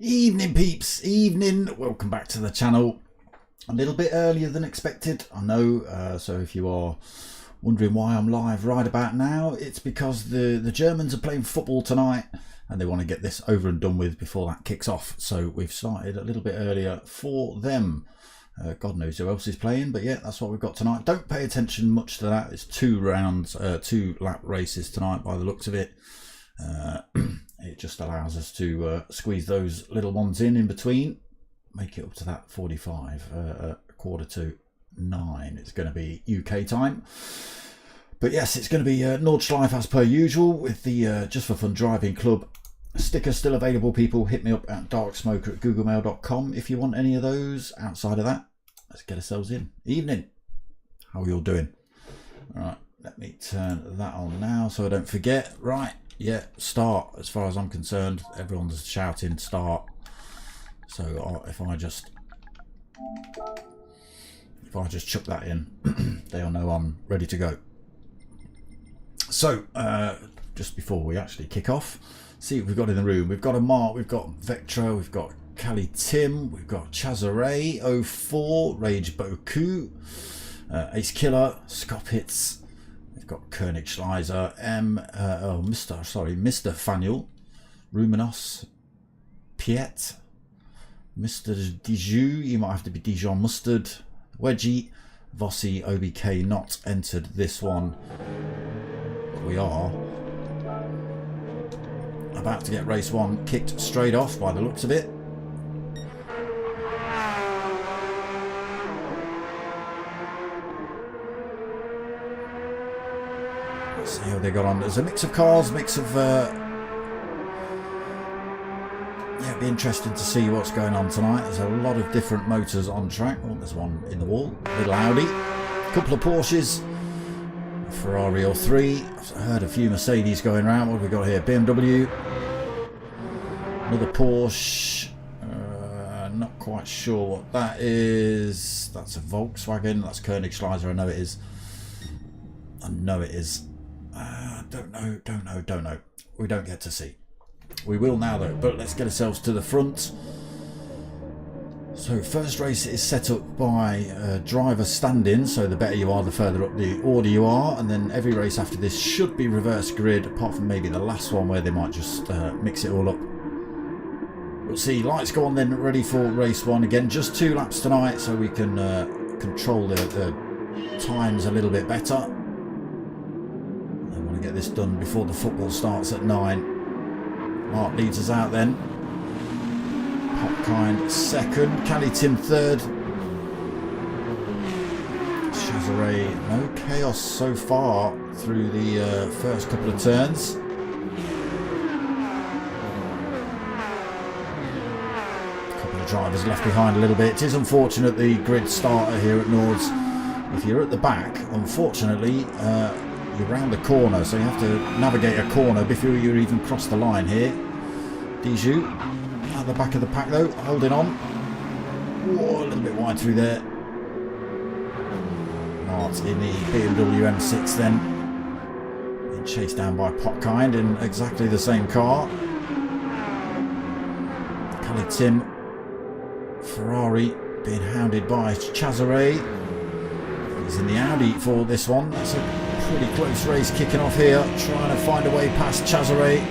Evening peeps, evening, welcome back to the channel. A little bit earlier than expected, I know, so if you are wondering why I'm live right about now, it's because the Germans are playing football tonight and they want to get this over and done with before that kicks off, so we've started a little bit earlier for them. God knows who else is playing, but yeah, that's what we've got tonight. Don't pay attention much to that. It's two lap races tonight by the looks of it. It just allows us to squeeze those little ones in between, make it up to that 45, 8:45. It's going to be UK time. But yes, it's going to be Nordschleife as per usual with the Just4Fun Driving Club sticker still available. People, hit me up at darksmoker@googlemail.com if you want any of those. Outside of that, let's get ourselves in. Evening, how are you all doing? All right, let me turn that on now so I don't forget. Right. Yeah, start. As far as I'm concerned, everyone's shouting start. So if I just chuck that in, they'll know I'm ready to go. So just before we actually kick off, see what we've got in the room. We've got a Mark, we've got Vectra, we've got Cali Tim, we've got Chazaray 04, Rage Boku, Ace Killer, Scopitz. We've got Koenig Schleiser, Mr. Fanuel, Ruminos, Piet, Mr. Dijon, you might have to be Dijon Mustard, Wedgie, Vossi, OBK not entered this one. But we are about to get race one kicked straight off by the looks of it. See how they got on. There's a mix of cars, mix of yeah, it'd be interesting to see what's going on tonight. There's a lot of different motors on track. Oh, there's one in the wall, little Audi, a couple of Porsches, a Ferrari or three. I've heard a few Mercedes going around. What have we got here? BMW, another Porsche, not quite sure what that is. That's a Volkswagen. That's Koenig Schleiser. I know it is. Don't know. We don't get to see. We will now though, but let's get ourselves to the front. So first race is set up by driver stand-in, so the better you are, the further up the order you are, and then every race after this should be reverse grid, apart from maybe the last one where they might just mix it all up. We'll see. Lights go on then, ready for race one. Again, just 2 laps tonight, so we can control the times a little bit better. Get this done before the football starts at 9. Mark leads us out then. Popkind second, Cali Tim third. Chazaray, no chaos so far through the first couple of turns. A couple of drivers left behind a little bit. It is unfortunate the grid starter here at Nords. If you're at the back, unfortunately, around the corner, so you have to navigate a corner before you even cross the line here. Dijou at the back of the pack though, holding on. Whoa, a little bit wide through there. Mart's in the BMW M6 then, being chased down by Popkind in exactly the same car. Cali Tim, Ferrari being hounded by Chazaray. He's in the Audi for this one. That's a pretty close race kicking off here, trying to find a way past Chazaray.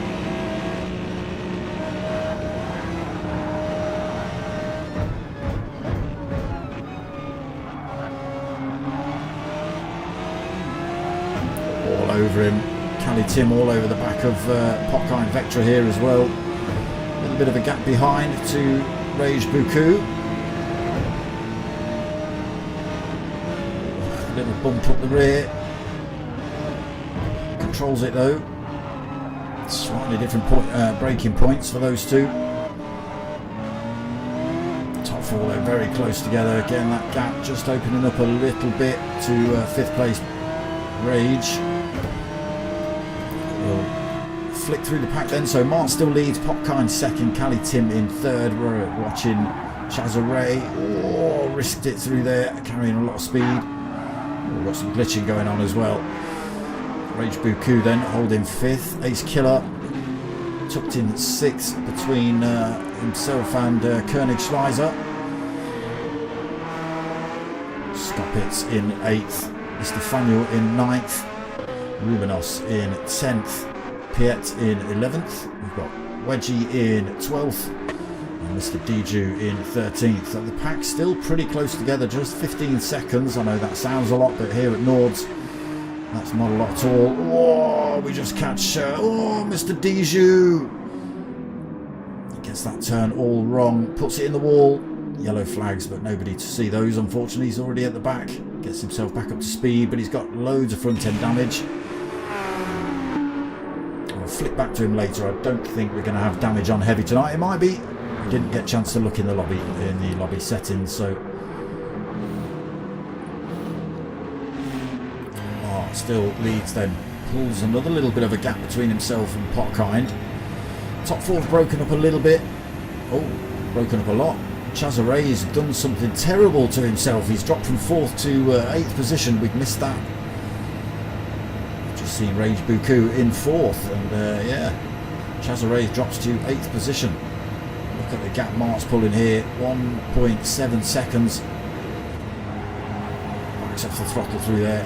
All over him. Cali Tim all over the back of Popkind Vectra here as well. A little bit of a gap behind to Rage Buku. A little bump up the rear. Controls it though. Slightly different braking points for those two. Top four though very close together. Again, that gap just opening up a little bit to 5th place Rage. We'll flick through the pack then. So Mark still leads, Popkind 2nd, Cali Tim in 3rd. We're watching Chazaray. Oh, risked it through there, carrying a lot of speed. We've got some glitching going on as well. Rage Buku then holding 5th. Ace Killer tucked in 6th between himself and Koenig Schleiser. Stoppitz in 8th. Mr. Faniel in 9th. Rubenos in 10th. Piet in 11th. We've got Wedgie in 12th. And Mr. Diju in 13th. So the pack's still pretty close together, just 15 seconds. I know that sounds a lot, but here at Nords, that's not a lot at all. Oh, we just catch Mr. Diju. He gets that turn all wrong, puts it in the wall. Yellow flags, but nobody to see those, unfortunately. He's already at the back. Gets himself back up to speed, but he's got loads of front end damage. I'll flick back to him later. I don't think we're going to have damage on heavy tonight. It might be. We didn't get a chance to look in the lobby settings, so still leads then, pulls another little bit of a gap between himself and Popkind. Top four's broken up a little bit. Oh, broken up a lot. Chazaray's done something terrible to himself. He's dropped from 4th to 8th position. We've missed that. Just seen Rage Buku in 4th, and yeah, Chazaray drops to 8th position. Look at the gap Mark's pulling here, 1.7 seconds. Backs off the throttle through there.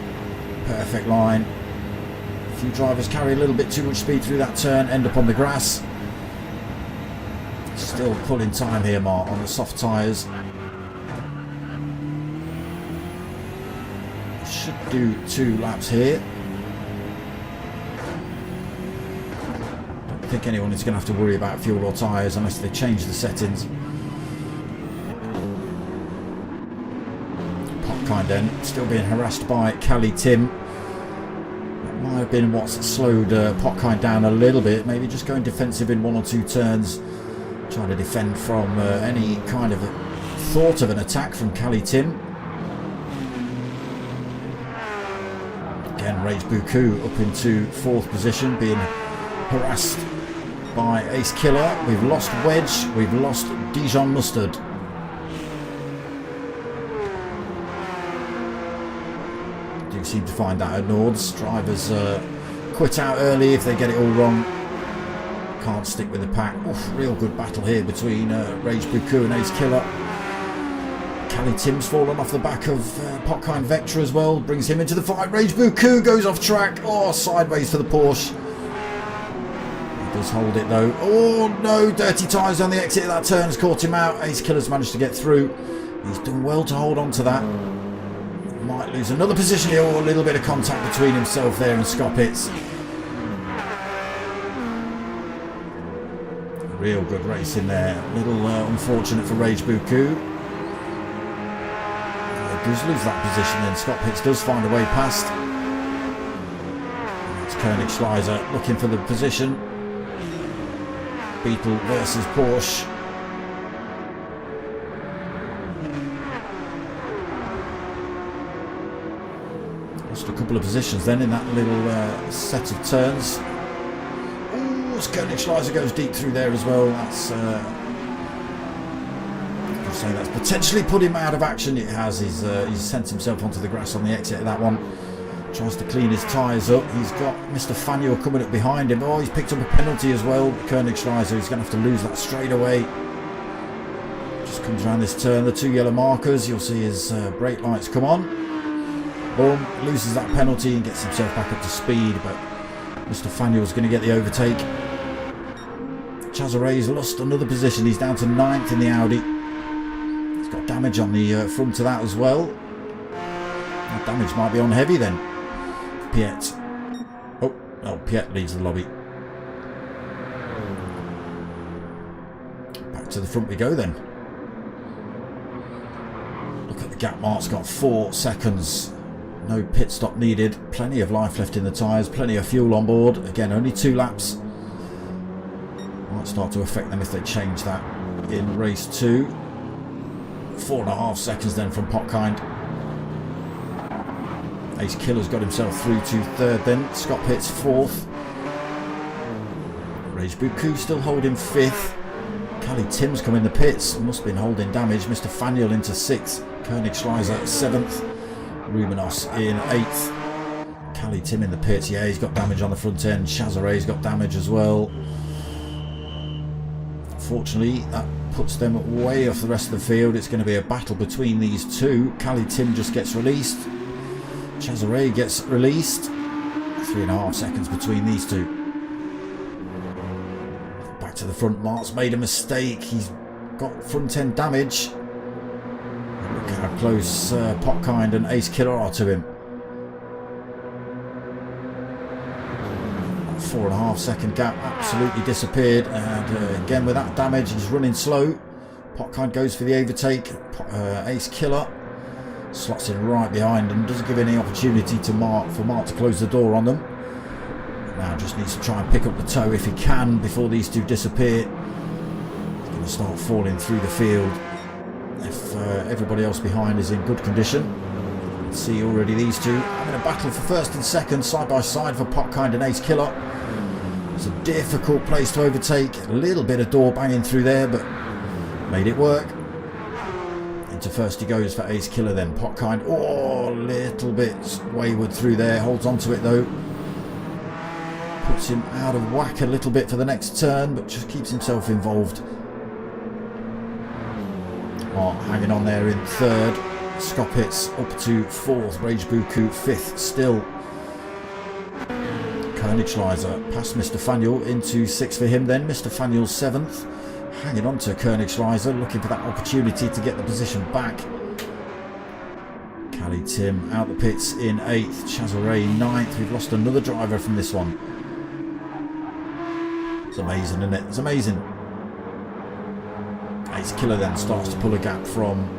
Perfect line. A few drivers carry a little bit too much speed through that turn, end up on the grass. Still pulling time here, Mark, on the soft tyres. Should do 2 laps here. Don't think anyone is going to have to worry about fuel or tyres unless they change the settings. Popkind then still being harassed by Cali Tim. That might have been what's slowed Popkind down a little bit. Maybe just going defensive in 1 or 2 turns, trying to defend from any kind of thought of an attack from Cali Tim. Again, Rage Buku up into 4th position, being harassed by Ace Killer. We've lost Wedge, we've lost Dijon Mustard. Do seem to find that at Nords. Drivers quit out early if they get it all wrong. Can't stick with the pack. Oof, real good battle here between Rage Buku and Ace Killer. Cali Tim's fallen off the back of Popkind Vectra as well. Brings him into the fight. Rage Buku goes off track. Oh, sideways for the Porsche. He does hold it though. Oh no, dirty tyres on the exit of that turn has caught him out. Ace Killer's managed to get through. He's done well to hold on to that. Might lose another position here. Oh, a little bit of contact between himself there and Stoppitz. Real good race in there. A little unfortunate for Rage Buku. Does lose that position then. Stoppitz does find a way past. It's Koenig Schleiser looking for the position. Beetle versus Porsche. Lost a couple of positions then in that little set of turns. Ooh, Koenig Schleiser goes deep through there as well. That's so that's potentially put him out of action. It has. He's sent himself onto the grass on the exit of that one. Tries to clean his tyres up. He's got Mr. Faniel coming up behind him. Oh, he's picked up a penalty as well. Koenig Schleiser, he's going to have to lose that straight away. Just comes around this turn. The 2 yellow markers. You'll see his brake lights come on. Boom. Loses that penalty and gets himself back up to speed. But Mr. Faniel's going to get the overtake. Chazaray's lost another position. He's down to 9th in the Audi. Got damage on the front of that as well. That damage might be on heavy then. Piet. Oh, Oh, Piet leaves the lobby. Back to the front we go then. Look at the gap marks, got 4 seconds. No pit stop needed. Plenty of life left in the tyres, plenty of fuel on board. Again, only 2 laps. Might start to affect them if they change that in race 2. 4.5 seconds then from Potkind. Ace Killer's got himself through to 3rd then. Scott Pitt's 4th. Rage Buku still holding 5th. Cali Tim's come in the pits. Must have been holding damage. Mr. Faniel into 6th. Koenigsschleiser 7th. Rubenos in 8th. Cali Tim in the pits. Yeah, he's got damage on the front end. Chazaret's got damage as well. Fortunately, that puts them way off the rest of the field. It's going to be a battle between these two. Cali Tim just gets released. Chazaret gets released. 3.5 seconds between these two. Back to the front. Mark's made a mistake. He's got front end damage. Look how close Potkind and Ace Killer are to him. 4.5 second gap absolutely disappeared, and again with that damage he's running slow. Potkind goes for the overtake. Ace Killer slots in right behind and doesn't give any opportunity to Mark to close the door on them. Now just needs to try and pick up the toe if he can before these two disappear. He's going to start falling through the field if everybody else behind is in good condition. See already these two having a battle for 1st and 2nd side by side for Potkind and Ace Killer. It's a difficult place to overtake. A little bit of door banging through there, but made it work. Into 1st he goes for Ace Killer then. Potkind, oh, a little bit wayward through there. Holds on to it though. Puts him out of whack a little bit for the next turn, but just keeps himself involved. Mark hanging on there in 3rd. Scott Pitts up to 4th, Rage Buku 5th still. Koenigsschleiser past Mr. Faniel into 6th for him then. Mr. Faniel 7th, hanging on to Koenigsschleiser, looking for that opportunity to get the position back. Cali Tim out the pits in 8th, Chazaret 9th. We've lost another driver from this one. It's amazing, isn't it? It's amazing. Ace Killer then starts to pull a gap from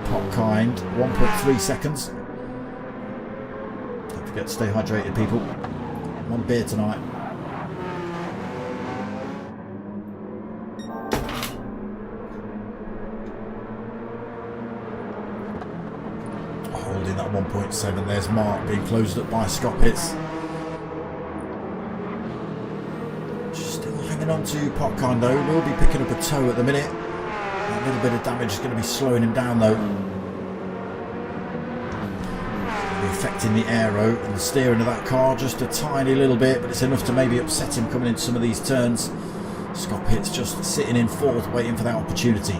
Potkind, 1.3 seconds. Don't forget to stay hydrated, people. One beer tonight. Holding that 1.7. There's Mark being closed up by Scott Pitts. Still hanging on to Potkind though. Will be picking up a toe at the minute. A little bit of damage is going to be slowing him down though. Be affecting the aero and the steering of that car just a tiny little bit, but it's enough to maybe upset him coming into some of these turns. Scott Pitts just sitting in 4th waiting for that opportunity.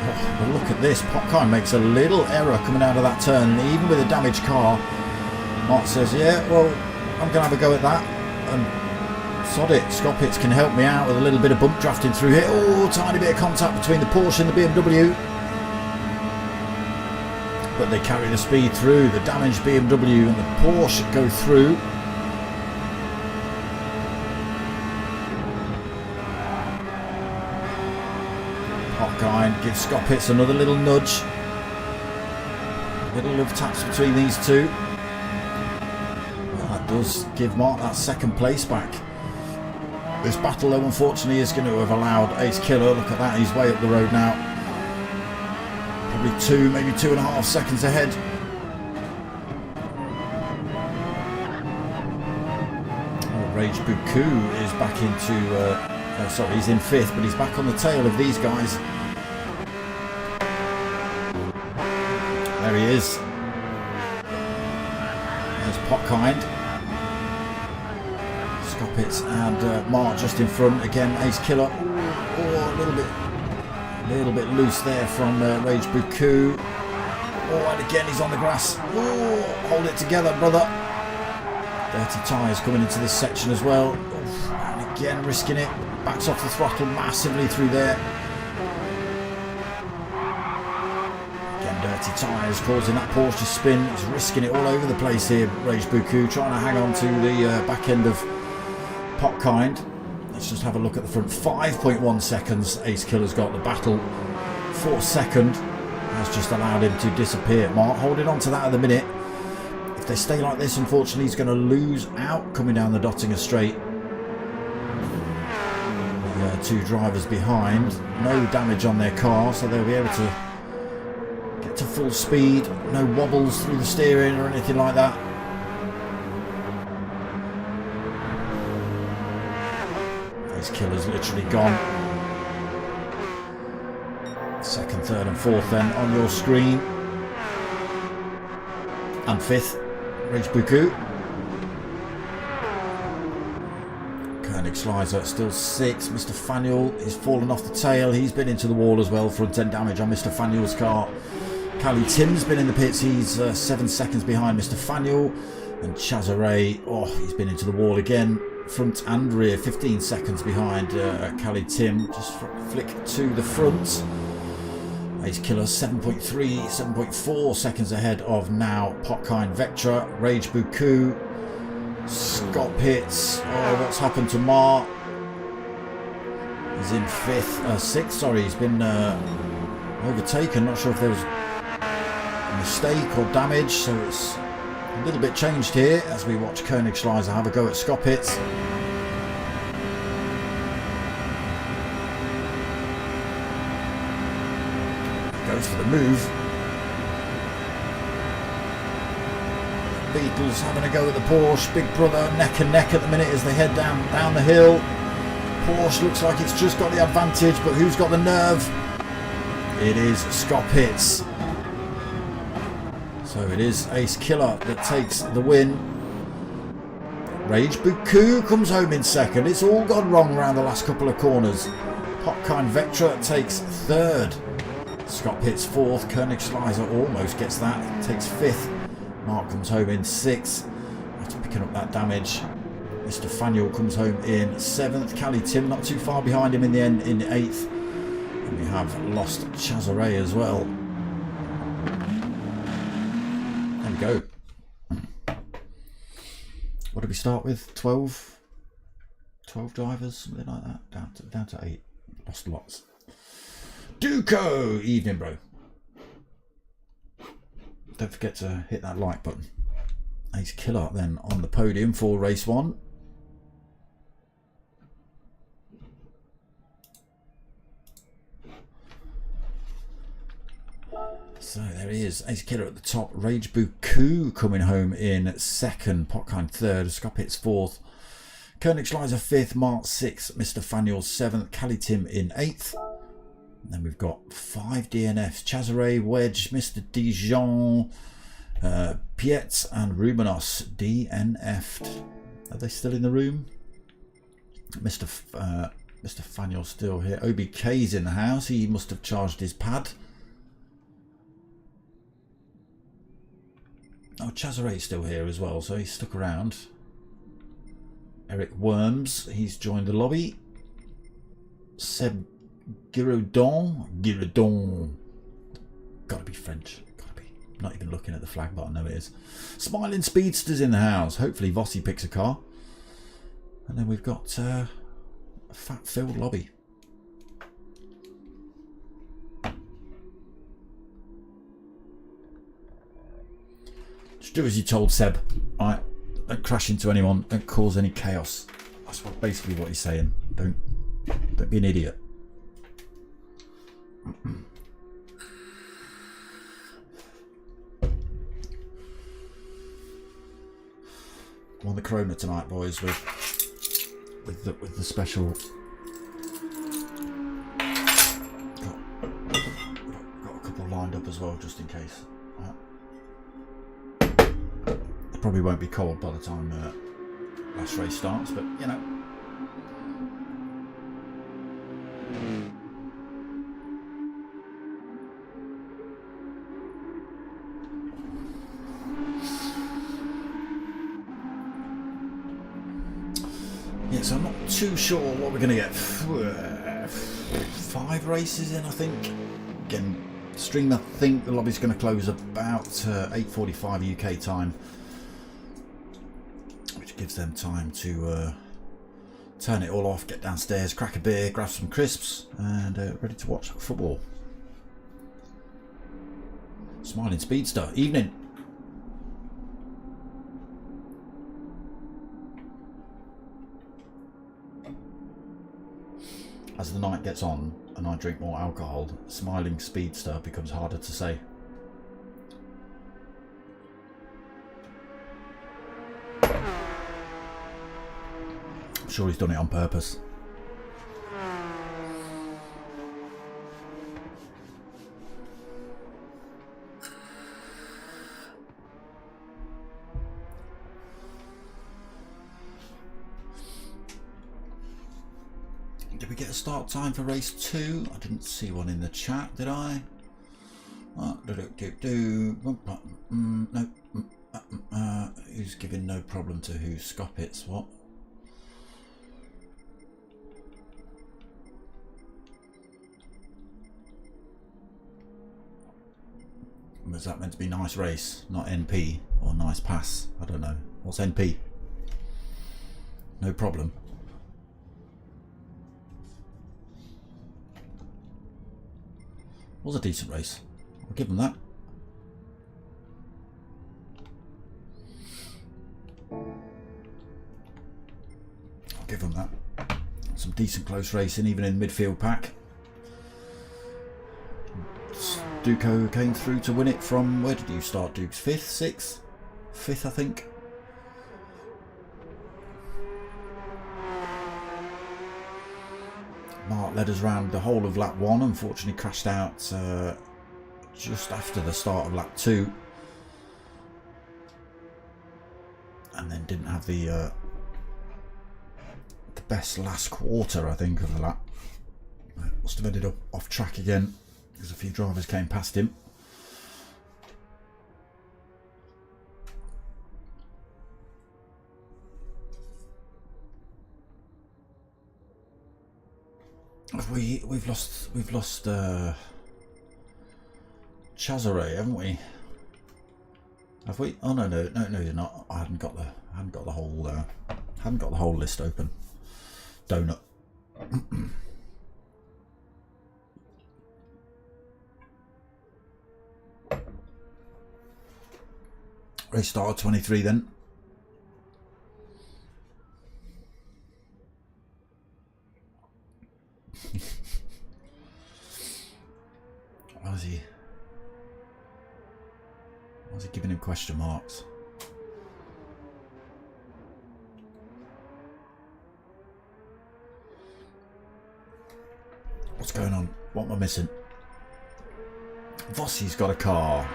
Oh, but look at this. Potkind makes a little error coming out of that turn, and even with a damaged car, Mark says, yeah, well, I'm going to have a go at that. And sod it, Scott Pitts can help me out with a little bit of bump drafting through here. Oh, tiny bit of contact between the Porsche and the BMW. But they carry the speed through. The damaged BMW and the Porsche go through. Potkind gives Scott Pitts another little nudge. Little love taps between these two. Well, that does give Mark that 2nd place back. This battle though unfortunately is going to have allowed Ace Killer, look at that, he's way up the road now. Probably 2, maybe 2.5 seconds ahead. Oh, Rage Buku is back into, sorry, he's in 5th, but he's back on the tail of these guys. There he is. There's Potkind. Scott Pitts and Mark just in front. Again, Ace Killer. Oh, a little bit loose there from Rage Buku. Oh, and again he's on the grass. Oh, hold it together, brother. Dirty tyres coming into this section as well. Oh, and again risking it. Backs off the throttle massively through there. Again, flatty tyres causing that Porsche to spin. He's risking it all over the place here, Rage Buku, trying to hang on to the back end of Potkind. Let's just have a look at the front. 5.1 seconds Ace Killer's got. The battle for second has just allowed him to disappear. Mark holding on to that at the minute. If they stay like this, unfortunately, he's going to lose out coming down the Dottinger Straight. Two drivers behind, no damage on their car, so they'll be able to get to full speed. No wobbles through the steering or anything like that. Ace Killer's literally gone. Second, third and fourth then on your screen. And fifth, Rage Buku. Slicer still 6. Mr. Faniel is fallen off the tail. He's been into the wall as well. Front end damage on Mr. Faniel's car. Cali Tim's been in the pits. He's 7 seconds behind Mr. Faniel. And Chazaray, oh, he's been into the wall again. Front and rear, 15 seconds behind Cali Tim. Just flick to the front. Ace Killer 7.3, 7.4 seconds ahead of now Potkind Vectra. Rage Buku. Scott Pitts. Oh, what's happened to Mar? He's in sixth. Sorry, he's been overtaken. Not sure if there was a mistake or damage. So it's a little bit changed here as we watch Koenigschleiser have a go at Scott Pitts. Goes for the move. Beatles having a go at the Porsche. Big Brother neck and neck at the minute as they head down the hill. Porsche looks like it's just got the advantage, but who's got the nerve? It is Scott Pitts. So it is Ace Killer that takes the win. Rage Buku comes home in second. It's all gone wrong around the last couple of corners. Potkind Vectra takes third. Scott Pitts fourth. Koenigschleiser almost gets that. Takes fifth. Mark comes home in 6th after picking up that damage. Mr. Faniel comes home in 7th. Cali Tim not too far behind him in the end in 8th. And we have lost Chazaray as well. There we go. What did we start with? 12 drivers, something like that. Down to 8. Lost lots. Duco! Evening, bro. Don't forget to hit that like button. Ace Killer then on the podium for race 1. So there he is, Ace Killer at the top. Rage Buku coming home in 2nd. Potkind 3rd. Scott Pitts 4th. Koenigschleiser 5th. Mark 6th. Mr. Faniel 7th. Cali Tim in 8th. And then we've got 5 DNFs. Chazaray, Wedge, Mr. Dijon, Pietz and Rumenos DNF'd. Are they still in the room? Mr. Faniel's still here. OBK's in the house. He must have charged his pad. Oh, Chazaray's still here as well, so he's stuck around. Eric Worms, he's joined the lobby. Seb Giraudon. Gotta be French. Gotta be. Not even looking at the flag, but I know it is. Smiling Speedster's in the house. Hopefully Vossi picks a car. And then we've got a fat-filled lobby. Just do as you told, Seb. Alright, don't crash into anyone. Don't cause any chaos. That's basically what he's saying. Don't be an idiot. I'm on the Corona tonight, boys, with the special. Got a couple lined up as well, just in case. It probably won't be cold by the time last race starts, but you know. So I'm not too sure what we're going to get. 5 races in, I think. Again, Stream, I think the lobby's going to close about 8:45 UK time, which gives them time to turn it all off, get downstairs, crack a beer, grab some crisps, and ready to watch football. Smiling Speedster, evening. As the night gets on and I drink more alcohol, Smiling Speedster becomes harder to say. I'm sure he's done it on purpose. Did we get a start time for race 2? I didn't see one in the chat, did I? No. Who's giving no problem to who? Scoppets, what? Was that meant to be nice race, not NP, or nice pass? I don't know. What's NP? No problem. Was a decent race. I'll give them that. I'll give them that. Some decent close racing, even in midfield pack. Duco came through to win it from, where did you start, Dukes? 5th, 6th? 5th, I think. Mark led us round the whole of lap 1, unfortunately crashed out just after the start of lap 2. And then didn't have the best last quarter, I think, of the lap. Must have ended up off track again because a few drivers came past him. We've lost Chazare, haven't we? Have we? Oh no, you're not. I hadn't got the whole list open. Donut. Race start 23 then. Why is he giving him question marks? What's going on? What am I missing? Vossi's got a car.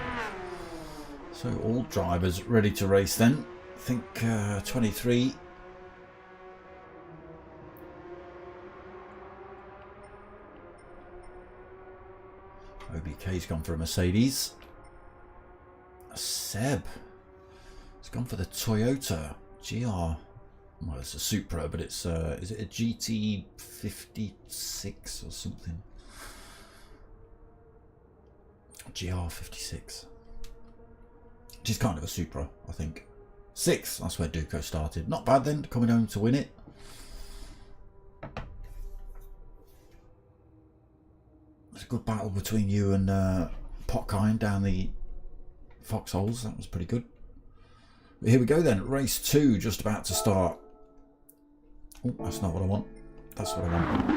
So all drivers ready to race then. I think 23. OBK's gone for a Mercedes. Seb has gone for the Toyota GR. Well, it's a Supra, but it's is it a GT56 or something? GR56. Which is kind of a Supra, I think. 6, that's where Duco started. Not bad then, coming home to win it. It's a good battle between you and Potkind down the foxholes. That was pretty good. But here we go then, race 2 just about to start. Oh, that's not what I want. That's what I want.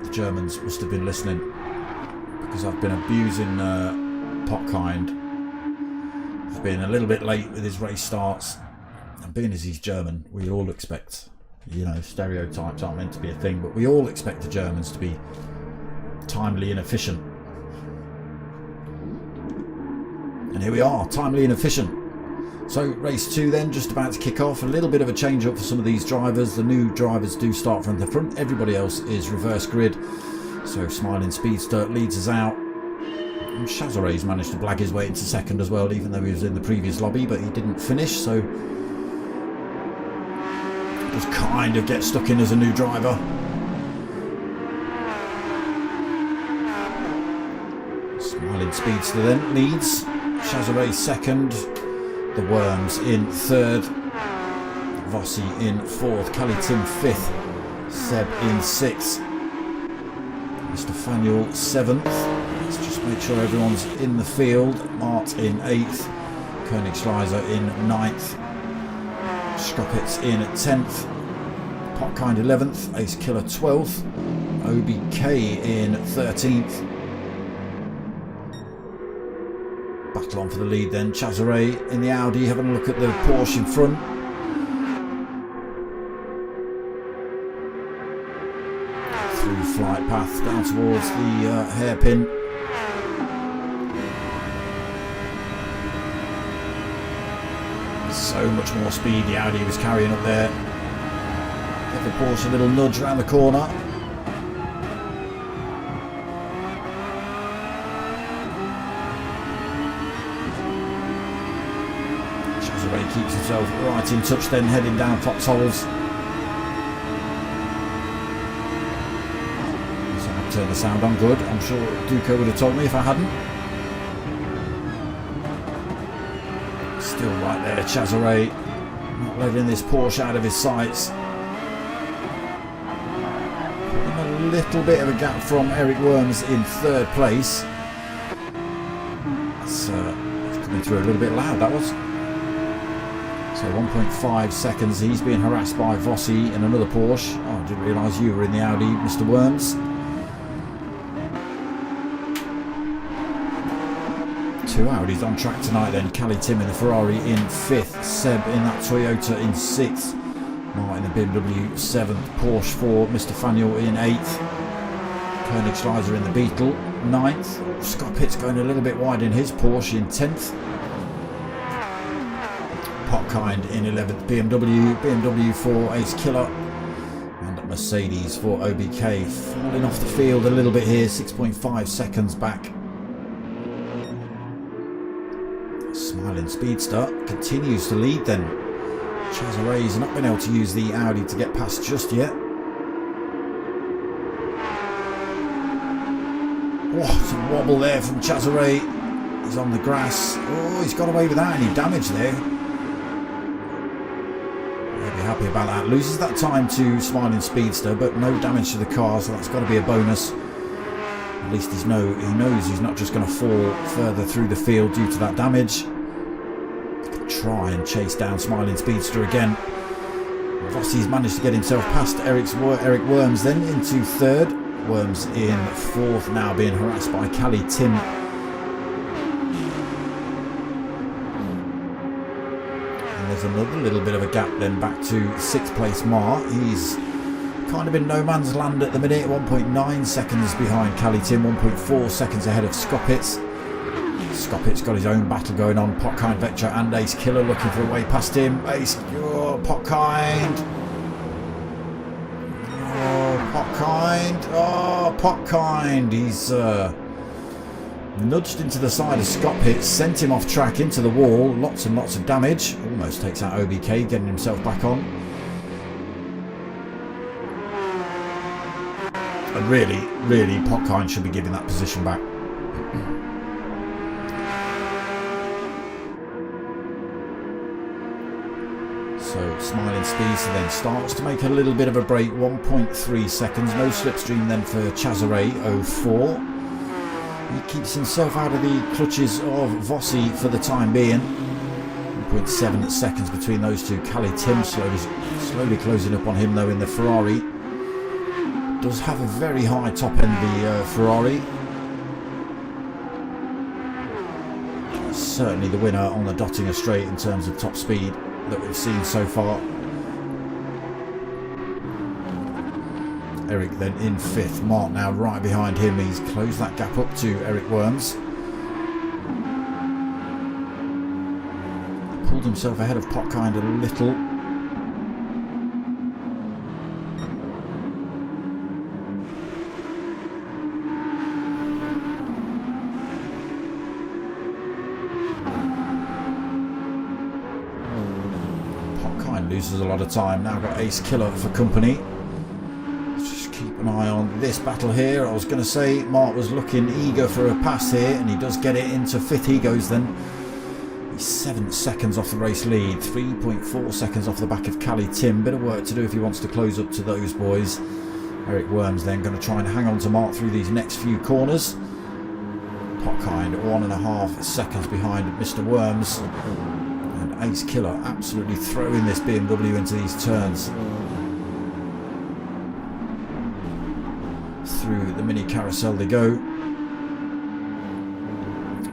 The Germans must have been listening because I've been abusing Potkind for being a little bit late with his race starts. And being as he's German, we all expect, you know, stereotypes aren't meant to be a thing, but we all expect the Germans to be timely and efficient. And here we are, timely and efficient. So race 2 then, just about to kick off. A little bit of a change up for some of these drivers. The new drivers do start from the front. Everybody else is reverse grid. So Smiling Speedster leads us out. And Chazaret's managed to blag his way into second as well, even though he was in the previous lobby, but he didn't finish. So just kind of get stuck in as a new driver. Smiling Speedster then leads. Chazaret second. The Worms in third. Vossi in fourth. Kalitim fifth. Seb in sixth. Mr. Fanuel seventh. Let's just make sure everyone's in the field. Mart in 8th. Koenigschleiser in 9th. Skopitz in 10th. Potkind 11th. Ace Killer 12th. OBK in 13th. Battle on for the lead then. Chazaret in the Audi, having a look at the Porsche in front. Through flight path down towards the hairpin. So much more speed the Audi was carrying up there. Give the Porsche a little nudge around the corner. Chazaret keeps himself right in touch then, heading down Foxholes. Turn the sound on good. I'm sure Duco would have told me if I hadn't. Still right there, Chazaret. Not letting this Porsche out of his sights. Putting a little bit of a gap from Eric Worms in third place. That's coming through a little bit loud, that was. So 1.5 seconds. He's being harassed by Vossi in another Porsche. Oh, I didn't realise you were in the Audi, Mr. Worms. Two Audis on track tonight then. Kalitim in the Ferrari in 5th. Seb in that Toyota in 6th. Martin in the BMW 7th. Porsche for Mr. Fanuel in 8th. Koenigschleiser in the Beetle 9th. Skopitz going a little bit wide in his Porsche in 10th. Potkind in 11th. BMW for Ace Killer. And Mercedes for OBK. Falling off the field a little bit here. 6.5 seconds back. Smiling Speedster continues to lead then. Chazaret's not been able to use the Audi to get past just yet. Oh, it's a wobble there from Chazaret. He's on the grass. Oh, he's got away without any damage there. He'll be happy about that. Loses that time to Smiling Speedster, but no damage to the car, so that's got to be a bonus. At least he knows he's not just going to fall further through the field due to that damage. Try and chase down Smiling Speedster again. Vossi's managed to get himself past Eric Worms then into third. Worms in fourth, now being harassed by Kalitim. And there's another little bit of a gap then back to 6th place Mar. He's kind of in no man's land at the minute. 1.9 seconds behind Kalitim, 1.4 seconds ahead of Skopitz. Skopitz got his own battle going on. Potkind, Vector and Ace Killer looking for a way past him. Ace, oh, Potkind. Oh, Potkind. Oh, Potkind. He's nudged into the side of Skopitz, sent him off track into the wall. Lots and lots of damage. Almost takes out OBK, getting himself back on. And really, Potkind should be giving that position back. So Smiling Speedster then starts to make a little bit of a break. 1.3 seconds. No slipstream then for Chazaret, 04. He keeps himself out of the clutches of Vossi for the time being. 1.7 seconds between those two. Kalitim slowly closing up on him though in the Ferrari. Does have a very high top end, the Ferrari. Certainly the winner on the Dottinger Straight in terms of top speed that we've seen so far. Eric then in 5th. Mark now right behind him. He's closed that gap up to Eric Worms. Pulled himself ahead of Potkind a little. Loses a lot of time. Now got Ace Killer for company. Let's just keep an eye on this battle here. I was going to say Mark was looking eager for a pass here, and he does get it into 5th. He goes then. He's 7 seconds off the race lead, 3.4 seconds off the back of Cali Tim. Bit of work to do if he wants to close up to those boys. Eric Worms then going to try and hang on to Mark through these next few corners. Potkind 1.5 seconds behind Mr. Worms. And Ace Killer absolutely throwing this BMW into these turns. Through the mini carousel they go.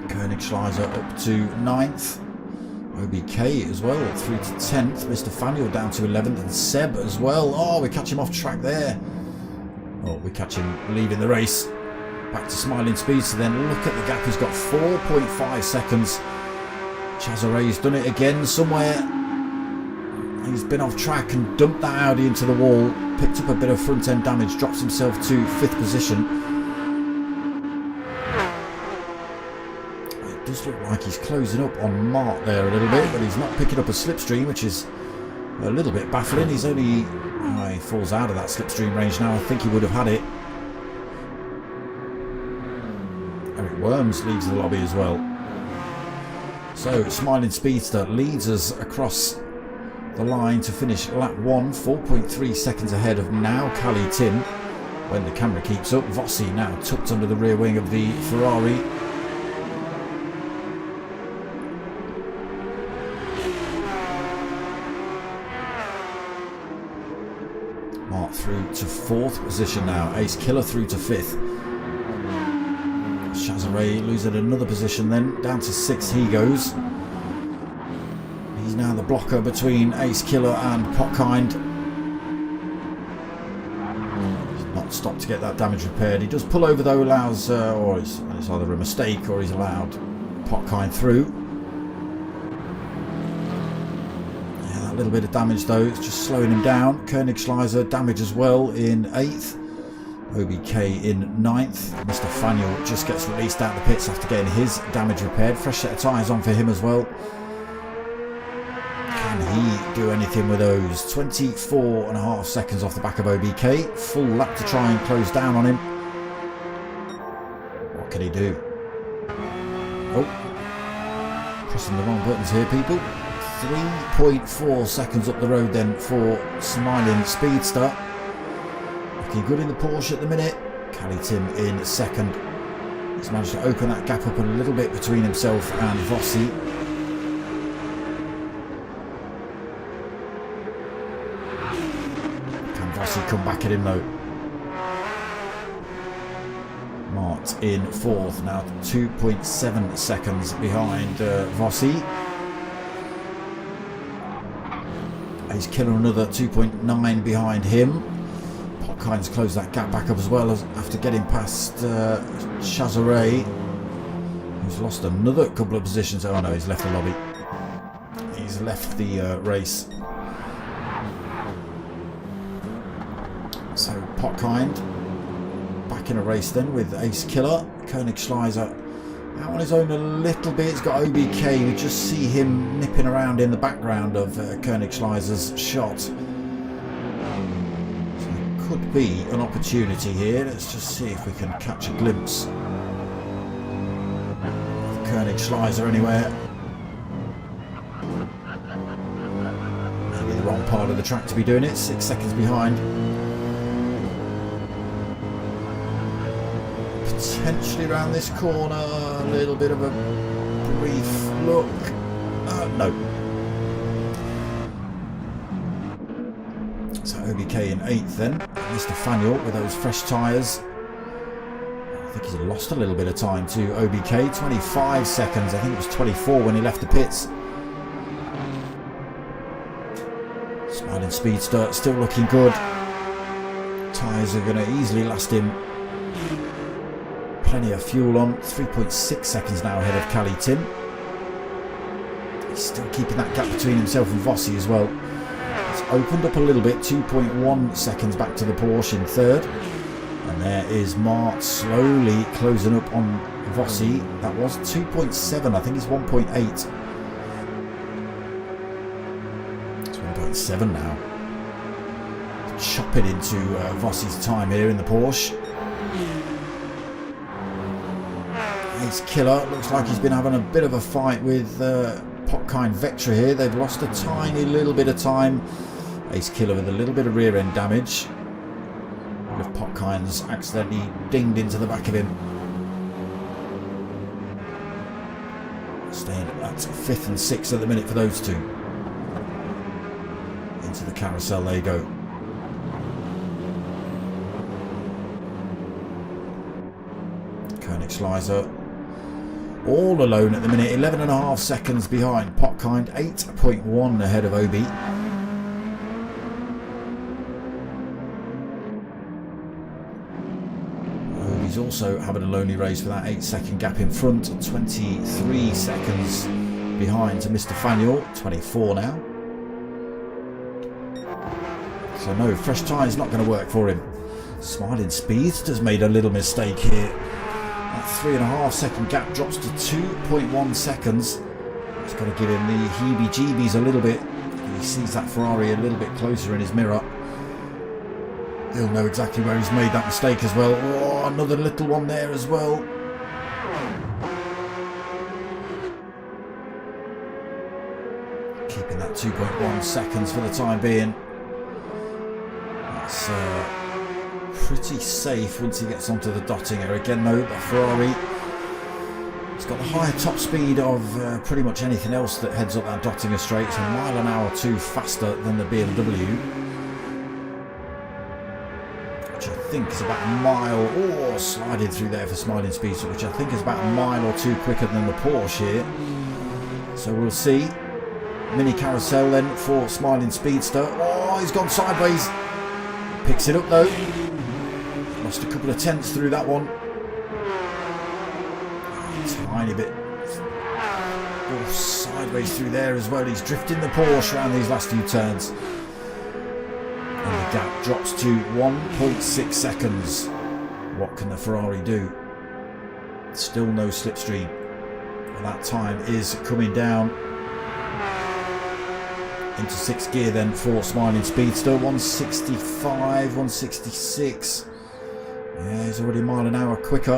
Koenigschleiser up to 9th. OBK as well through to 10th. Mr. Faniel down to 11th, and Seb as well. Oh, we catch him off track there. Oh, we catch him leaving the race. Back to Smiling Speedster then. Look at the gap. He's got 4.5 seconds. Chazaray's done it again somewhere. He's been off track and dumped that Audi into the wall. Picked up a bit of front end damage. Drops himself to 5th position. It does look like he's closing up on Mark there a little bit, but he's not picking up a slipstream, which is a little bit baffling. He's only... he falls out of that slipstream range now. I think he would have had it. Eric Worms leaves the lobby as well. So Smiling Speedster leads us across the line to finish lap 1, 4.3 seconds ahead of now Cali Tim. When the camera keeps up, Vossi now tucked under the rear wing of the Ferrari. Mark through to 4th position now. Ace Killer through to 5th. Chazaray losing another position then. Down to 6th he goes. He's now the blocker between Ace Killer and Potkind. He's not stopped to get that damage repaired. He does pull over though, allows, or it's either a mistake or he's allowed Potkind through. Little bit of damage though, it's just slowing him down. Koenigschleiser damage as well in 8th. OBK in 9th. Mr. Faniel just gets released out of the pits after getting his damage repaired. Fresh set of tyres on for him as well. Can he do anything with those? 24.5 seconds off the back of OBK. Full lap to try and close down on him. What can he do? Oh, pressing the wrong buttons here, people. 3.4 seconds up the road then for Smiling Speedster. Looking good in the Porsche at the minute. Cali Tim in 2nd. He's managed to open that gap up a little bit between himself and Vossi. Can Vossi come back at him though? Mart in 4th, now 2.7 seconds behind Vossi. Ace Killer another 2.9 behind him. Potkind's closed that gap back up as well as after getting past Chazaray, who's lost another couple of positions. Oh no, he's left the lobby. He's left the race. So Potkind back in a race then with Ace Killer. Koenigschleiser out on his own a little bit. He's got OBK. We just see him nipping around in the background of Koenigschleiser's shot. So there could be an opportunity here. Let's just see if we can catch a glimpse of Koenigschleiser anywhere. Maybe the wrong part of the track to be doing it. 6 seconds behind. Potentially around this corner, a little bit of a brief look. No. So OBK in 8th then. Mr. Faniel with those fresh tyres. I think he's lost a little bit of time to OBK. 25 seconds. I think it was 24 when he left the pits. Smiling Speedster still looking good. Tyres are going to easily last him. Plenty of fuel on. 3.6 seconds now ahead of Cali Tim. He's still keeping that gap between himself and Vossi as well. It's opened up a little bit. 2.1 seconds back to the Porsche in 3rd. And there is Mart slowly closing up on Vossi. That was 2.7. I think it's 1.8. It's 1.7 now. chopping into Vossi's time here in the Porsche. Ace Killer looks like he's been having a bit of a fight with Popkind Vectra here. They've lost a tiny little bit of time. Ace Killer with a little bit of rear end damage. If Popkind's accidentally dinged into the back of him. Staying at 5th and 6th at the minute for those two. Into the carousel they go. Koenigsleiser all alone at the minute, 11.5 seconds behind Popkind, 8.1 ahead of Obi. Obi's also having a lonely race with that 8-second gap in front, 23 seconds behind to Mr. Faniel, 24 now. So no, fresh tyres not going to work for him. Smiling Speedster's made a little mistake here. That 3.5 second gap drops to 2.1 seconds. It's got to give him the heebie-jeebies a little bit. He sees that Ferrari a little bit closer in his mirror. He'll know exactly where he's made that mistake as well. Oh, another little one there as well. Keeping that 2.1 seconds for the time being. That's pretty safe once he gets onto the Dottinger. Again though, the Ferrari, it's got the higher top speed of pretty much anything else that heads up that Dottinger straight. It's a mile an hour or two faster than the BMW, which I think is about a mile, sliding through there for Smiling Speedster, which I think is about a mile or two quicker than the Porsche here. So we'll see. Mini carousel then for Smiling Speedster. Oh, he's gone sideways. Picks it up though. Lost a couple of tenths through that one. Tiny bit. Oh, sideways through there as well. He's drifting the Porsche around these last few turns. And the gap drops to 1.6 seconds. What can the Ferrari do? Still no slipstream. Well, that time is coming down. Into 6th gear then for Smiling Speedster. 165, 166. Yeah, he's already a mile an hour quicker.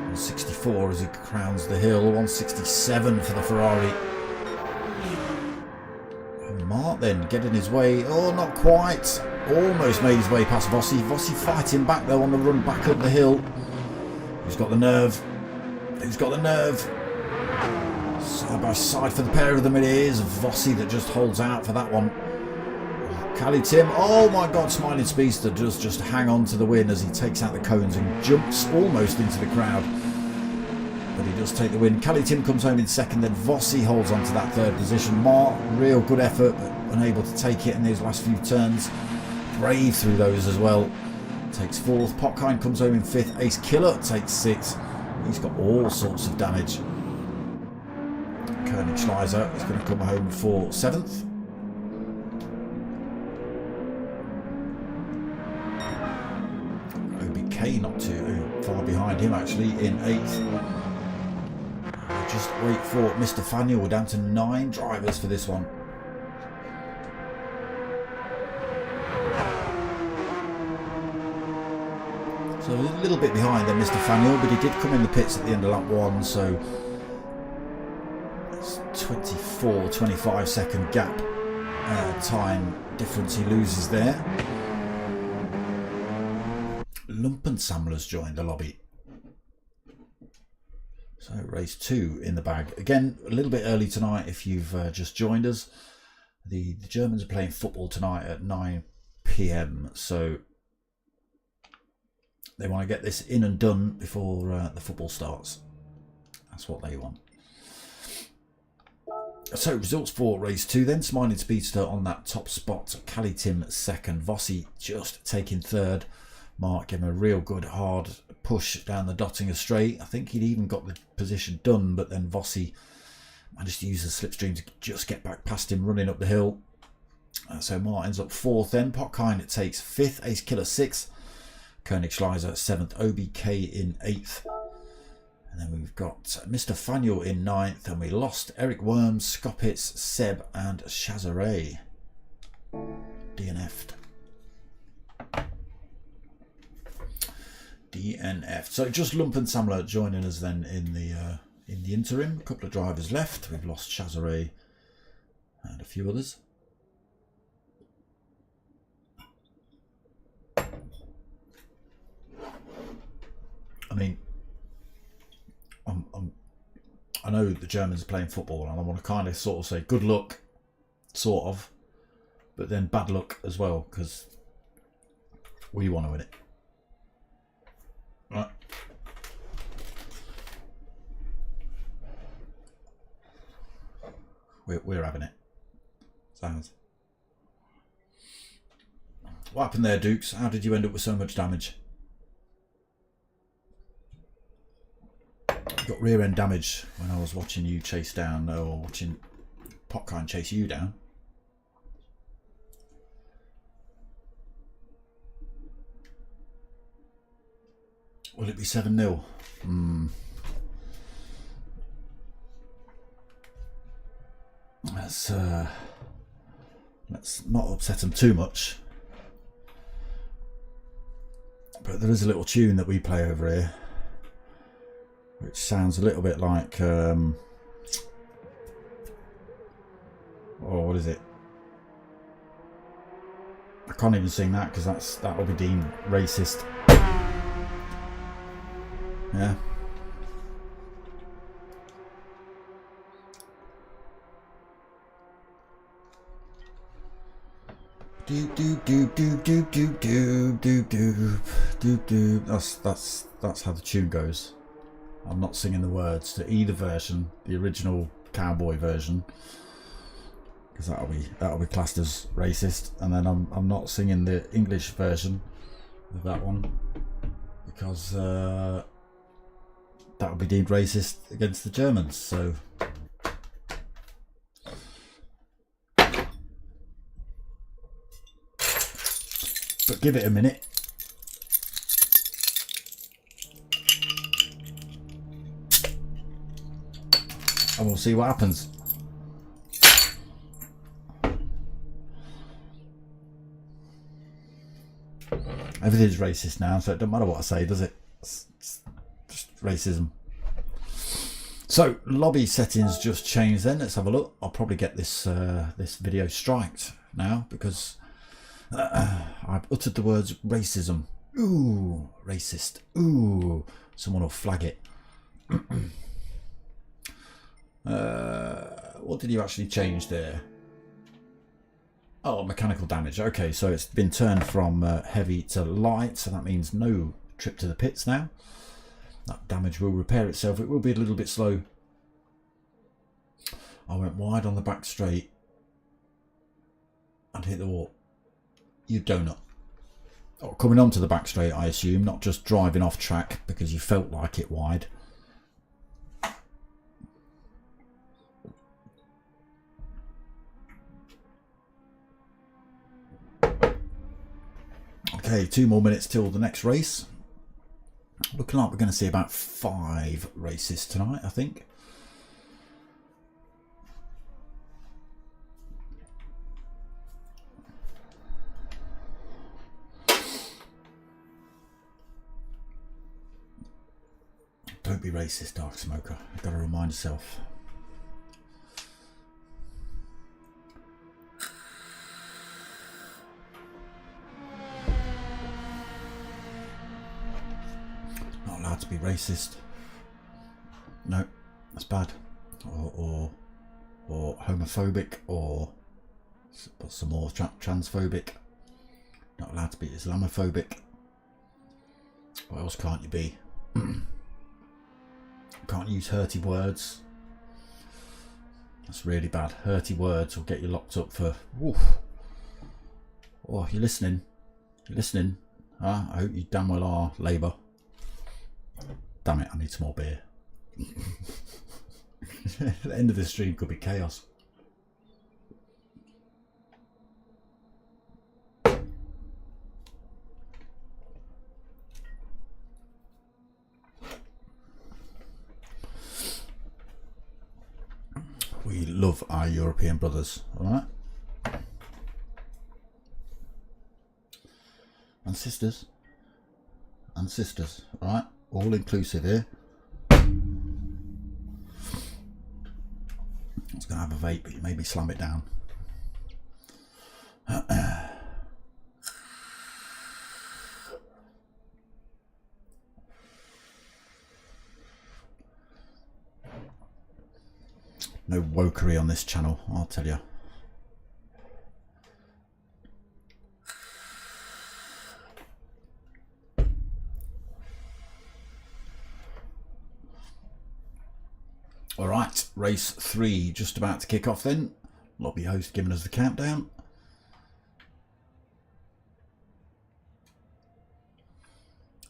164 as he crowns the hill. 167 for the Ferrari. And Mart then getting his way. Oh, not quite. Almost made his way past Vossi. Vossi fighting back though on the run back up the hill. Who's got the nerve? Who's got the nerve? Side by side for the pair of them it is. Vossi that just holds out for that one. Cali Tim, oh my god, Smiling Speedster does just hang on to the win as he takes out the cones and jumps almost into the crowd. But he does take the win. Cali Tim comes home in 2nd, then Vossi holds on to that 3rd position. Mart, real good effort, but unable to take it in those last few turns. Brave through those as well. Takes 4th. Popkind comes home in 5th. Ace Killer takes 6th. He's got all sorts of damage. Koenigsleiser is going to come home for 7th. OBK not too far behind him actually in 8th. Just wait for Mr. Faniel. We're down to 9 drivers for this one. So a little bit behind then Mr. Faniel, but he did come in the pits at the end of lap 1, so 24-25 second gap time difference he loses there. Lumpensammler's joined the lobby. So race 2 in the bag. Again, a little bit early tonight if you've just joined us. The Germans are playing football tonight at 9 PM, so they want to get this in and done before the football starts. That's what they want. So results for race 2 then. Smiling Speedster on that top spot. Cali Tim 2nd. Vossi just taking 3rd. Mark gave him a real good hard push down the Dottinger straight. I think he'd even got the position done, but then Vossi managed to use the slipstream to just get back past him running up the hill. So Mart ends up 4th then. Popkind takes 5th. Ace Killer 6th. Koenigsleiser 7th. OBK in 8th. And then we've got Mr. Faniel in 9th, and we lost Eric Worms, Scoppitz, Seb and Chazeret. DNF'd. DNF. So just Lump and Samler joining us then in the interim. A couple of drivers left. We've lost Chazeret and a few others. I mean, I know the Germans are playing football, and I want to kind of sort of say good luck, sort of, but then bad luck as well, because we want to win it. Right. We're having it. Sounds. What happened there, Dukes? How did you end up with so much damage? Got rear end damage when I was watching you chase down, or watching Popkind chase you down. Will it be 7-0? Let's not upset them too much. But there is a little tune that we play over here, which sounds a little bit like, oh, what is it? I can't even sing that because that will be deemed racist. Yeah. Do do do do do do do do do do do. That's how the tune goes. I'm not singing the words to either version, the original cowboy version, because that'll be classed as racist, and then I'm not singing the English version of that one because that would be deemed racist against the Germans. So but give it a minute. And we'll see what happens. Everything's racist now, so it doesn't matter what I say, does it? It's just racism. So lobby settings just changed then. Let's have a look. I'll probably get this this video striked now because I've uttered the words racism. Ooh, racist. Ooh, someone will flag it. What did you actually change there? Oh, mechanical damage. Okay, so it's been turned from heavy to light, so that means no trip to the pits now. That damage will repair itself. It will be a little bit slow. I went wide on the back straight and hit the wall. You donut. Oh, coming onto the back straight, I assume, not just driving off track because you felt like it wide. Okay, 2 more minutes till the next race. Looking like we're going to see about 5 races tonight, I think. Don't be racist, Dark Smoker. I've got to remind myself. Not allowed to be racist. No, that's bad. Or homophobic, or some more transphobic. Not allowed to be Islamophobic. What else can't you be? Can't use hurty words. That's really bad. Hurty words will get you locked up for. Oof. Oh, you're listening. You're listening. Huh? I hope you damn well are, Labour. Damn it, I need some more beer. The end of the stream could be chaos. love our European brothers, alright? And sisters, alright? All inclusive here. I was going to have a vape, but you made me slam it down. No wokery on this channel, I'll tell you. All right, race 3 just about to kick off then. Lobby host giving us the countdown.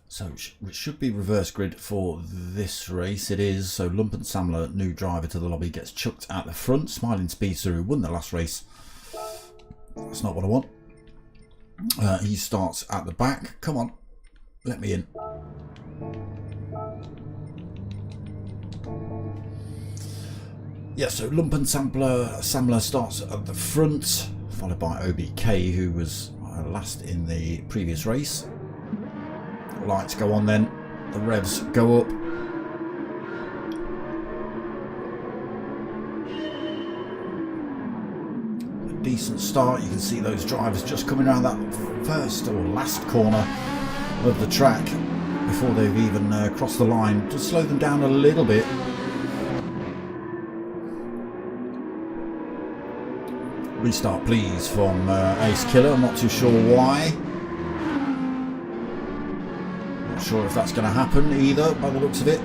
So it should be reverse grid for this race. It is. So Lumpen Samler, new driver to the lobby, gets chucked at the front. Smiling Speedster, who won the last race. That's not what I want. He starts at the back. Come on, let me in. Yeah, so Lumpen Samler starts at the front, followed by OBK, who was last in the previous race. Lights go on then, the revs go up. A decent start. You can see those drivers just coming around that first or last corner of the track before they've even crossed the line. Just slow them down a little bit. Restart please from Ace Killer. I'm not too sure why. Not sure if that's going to happen either by the looks of it.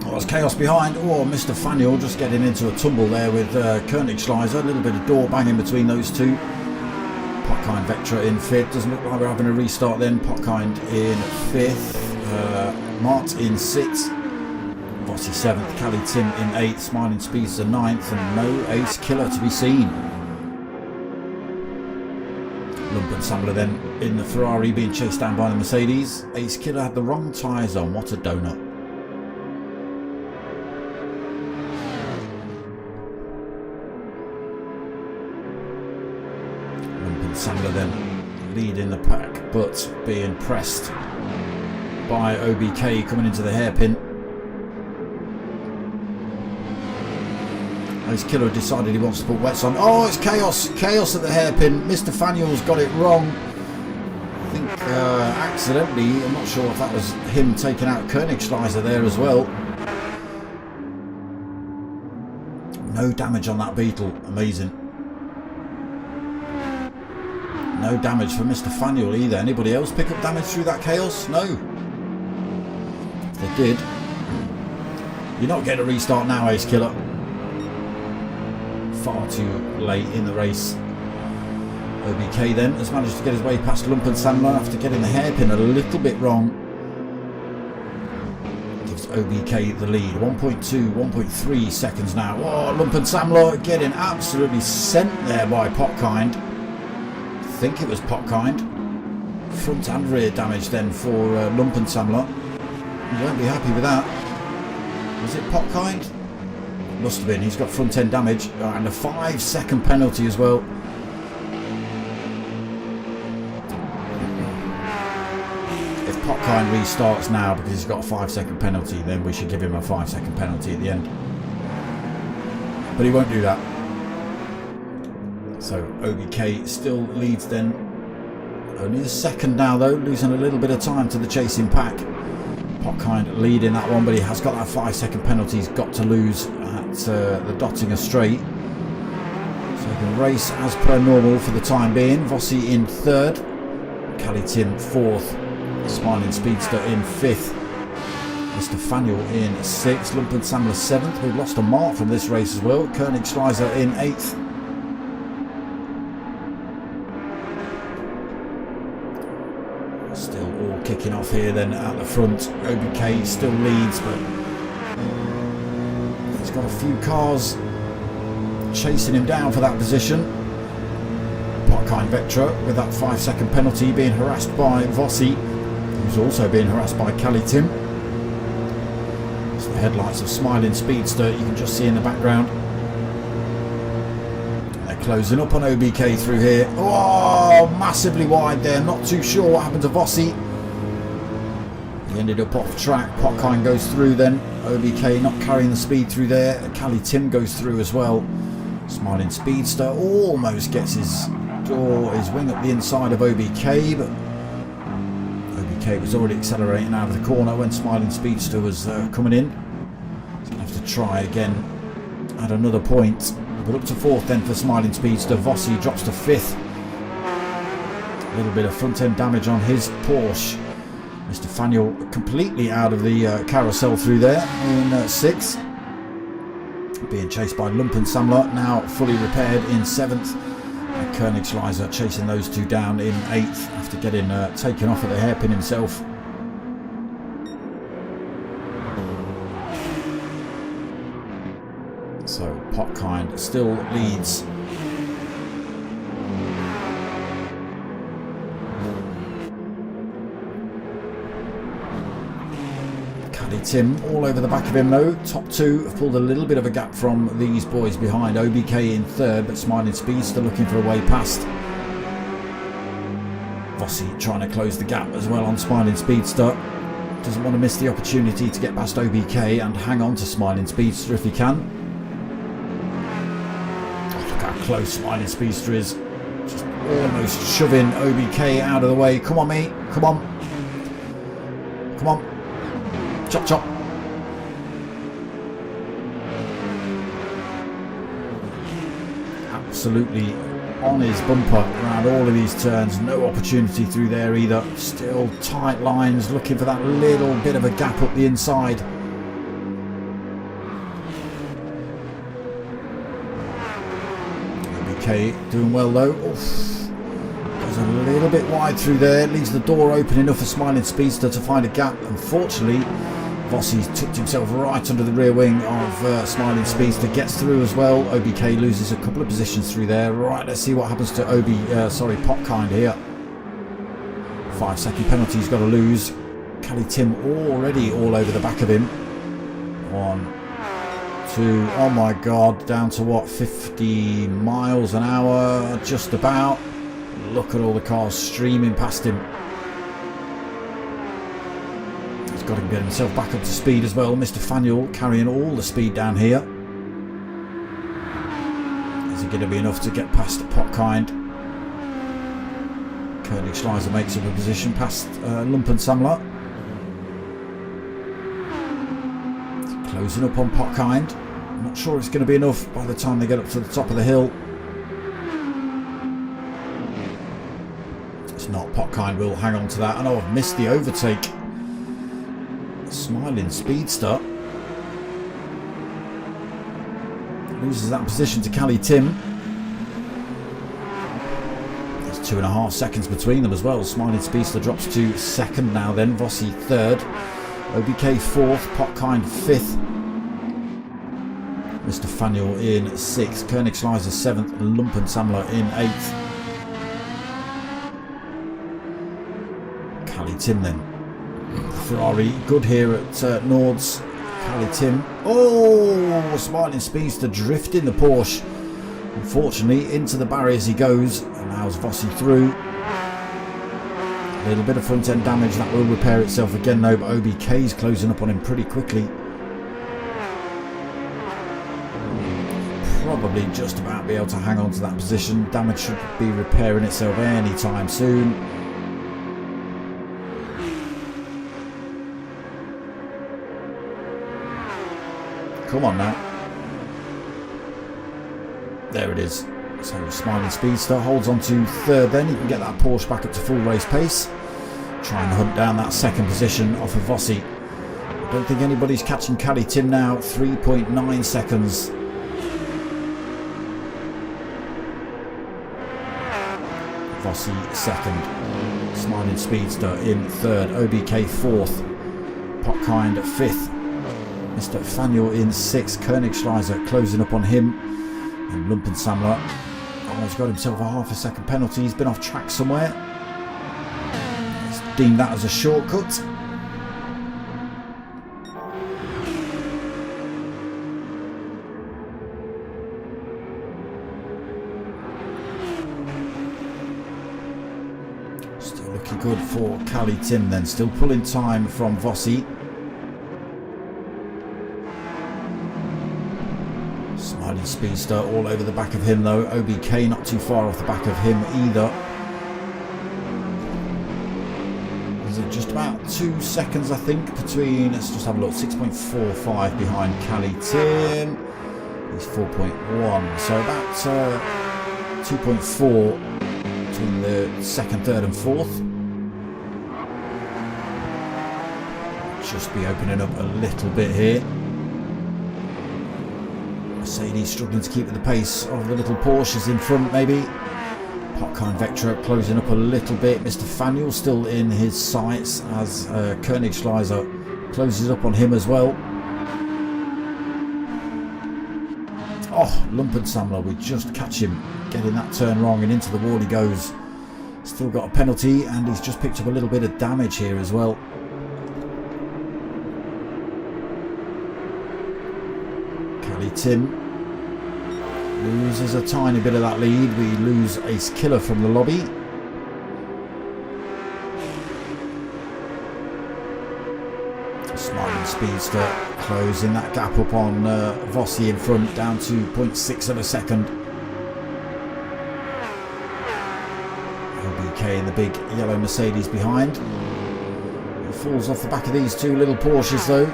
Oh, there's chaos behind. Oh, Mr. Faniel just getting into a tumble there with Koenigschleiser. A little bit of door banging between those two. Potkind Vectra in 5th. Doesn't look like we're having a restart then. Potkind in 5th. Mart in 6th. Vossi 7th, Cali Tim in 8th, Smiling Speedster 9th, and no Ace Killer to be seen. Lumpen Samler then in the Ferrari being chased down by the Mercedes. Ace Killer had the wrong tyres on, what a donut. Lumpen Samler then leading the pack, but being pressed by OBK coming into the hairpin. Ace Killer decided he wants to put wets on. Oh, it's chaos! Chaos at the hairpin. Mr. Faniel's got it wrong. I think accidentally. I'm not sure if that was him taking out Koenigschleiser there as well. No damage on that Beetle. Amazing. No damage for Mr. Faniel either. Anybody else pick up damage through that chaos? No. If they did, you're not getting a restart now, Ace Killer. Far too late in the race. OBK then has managed to get his way past Lumpen Samler after getting the hairpin a little bit wrong. Gives OBK the lead. 1.2, 1.3 seconds now. Oh, Lumpen Samler getting absolutely sent there by Potkind. I think it was Potkind. Front and rear damage then for Lumpen Samler. You won't be happy with that. Was it Potkind? Must have been. He's got front end damage and a 5-second penalty as well. If Potkind restarts now because he's got a 5-second penalty, then we should give him a 5-second penalty at the end. But he won't do that. So OBK still leads then. Only a second now though, losing a little bit of time to the chasing pack. Potkind leading that one, but he has got that 5-second penalty he's got to lose at the Dottinger Straight. So he can race as per normal for the time being. Vossi in 3rd, Cali Tim 4th, Smiling Speedster in 5th, Mr. Faniel in 6th, Lumpen Samler 7th. We've lost a mark from this race as well. Koenigschleiser in 8th. Still all kicking off here then at the front. OBK still leads, but he's got a few cars chasing him down for that position. Potkind Vectra with that 5-second penalty being harassed by Vossi, who's also being harassed by Cali Tim. So the headlights of Smiling Speedster, you can just see in the background. They're closing up on OBK through here. Oh, massively wide there. Not too sure what happened to Vossi. He ended up off track. Potkine goes through then. OBK not carrying the speed through there. Cali Tim goes through as well. Smiling Speedster almost gets his wing up the inside of OBK, but OBK was already accelerating out of the corner when Smiling Speedster was coming in. He's going to have to try again at another point. But up to 4th then for Smiling Speedster. Vossi drops to 5th. A little bit of front end damage on his Porsche. Mr. Faniel completely out of the carousel through there in 6th. Being chased by Lumpensamler, now fully repaired in 7th. And Koenigsleiser chasing those two down in 8th after getting taken off at the hairpin himself. So Potkine still leads. Tim all over the back of him though. Top 2 have pulled a little bit of a gap from these boys behind. OBK in 3rd, but Smiling Speedster looking for a way past. Vossi trying to close the gap as well on Smiling Speedster. Doesn't want to miss the opportunity to get past OBK and hang on to Smiling Speedster if he can. Oh, look how close Smiling Speedster is. Just almost shoving OBK out of the way. Come on, mate. Come on. Come on. Chop chop. Absolutely on his bumper around all of these turns. No opportunity through there either. Still tight lines, looking for that little bit of a gap up the inside. OBK doing well though. Oof. Goes a little bit wide through there. Leaves the door open enough for Smiling Speedster to find a gap. Unfortunately, Vossi's tucked himself right under the rear wing of Smiling Speedster, gets through as well. OBK loses a couple of positions through there. Right, let's see what happens to Potkine here. 5-second penalty he's got to lose. Cali Tim already all over the back of him. 1, 2, oh my god, down to what, 50 miles an hour, just about. Look at all the cars streaming past him. Got to get himself back up to speed as well. Mr. Faniel carrying all the speed down here. Is it going to be enough to get past Potkine? Koenigsleiser makes up a position past Lumpensamler. Closing up on Potkine. I'm not sure it's going to be enough by the time they get up to the top of the hill. It's not. Potkine will hang on to that. I know I've missed the overtake. Smiling Speedster loses that position to Cali Tim. There's 2.5 seconds between them as well. Smiling Speedster drops to 2nd now then. Vossi 3rd. OBK 4th. Potkine 5th. Mr. Faniel in 6th. Koenigsleiser 7th. Lumpensamler in 8th. Cali Tim then. Ferrari good here at Nords. Cali Tim. Oh, Smiling Speedster drifting the Porsche. Unfortunately, into the barriers he goes. Allows Vossi through. A little bit of front end damage. That will repair itself again though, but OBK's closing up on him pretty quickly. Probably just about be able to hang on to that position. Damage should be repairing itself anytime soon. Come on now. There it is. So Smiling Speedster holds on to 3rd then. You can get that Porsche back up to full race pace. Try and hunt down that 2nd position off of Vossi. I don't think anybody's catching Cali Tim now. 3.9 seconds. Vossi 2nd. Smiling Speedster in 3rd. OBK 4th. Potkine 5th. Mr. Faniel in 6th. Koenigsleiser closing up on him. And Lumpensamler has got himself a half a second penalty. He's been off track somewhere. He's deemed that as a shortcut. Still looking good for Cali Tim then. Still pulling time from Vossi. Smiling Speedster all over the back of him though. OBK not too far off the back of him either. Is it just about 2 seconds I think between, let's just have a look, 6.45 behind Cali Tim. He's 4.1, so about 2.4 between the second, third and fourth. Just be opening up a little bit here. Mercedes struggling to keep at the pace of the little Porsches in front maybe. Popcorn Vectra closing up a little bit. Mr. Faniel still in his sights as Koenigsschleiser closes up on him as well. Oh, Lumpensammler, we just catch him getting that turn wrong and into the wall he goes. Still got a penalty and he's just picked up a little bit of damage here as well. Cali Tim loses a tiny bit of that lead. We lose Ace Killer from the lobby. Smiling Speedster closing that gap up on Vossi in front, down to 0.6 of a second. OBK in the big yellow Mercedes behind. He falls off the back of these two little Porsches though.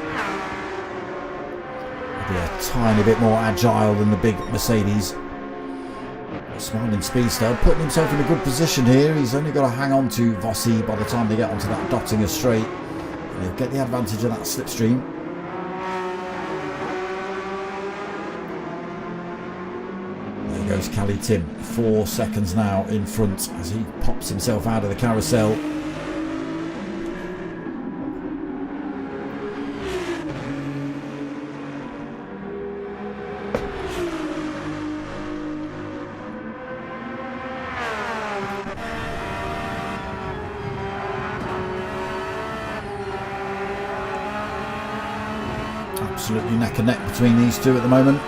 Be a tiny bit more agile than the big Mercedes. Smiling Speedster putting himself in a good position here. He's only got to hang on to Vossi by the time they get onto that Dottinger straight. And he'll get the advantage of that slipstream. There goes Cali Tim. 4 seconds now in front as he pops himself out of the carousel. Absolutely neck and neck between these two at the moment.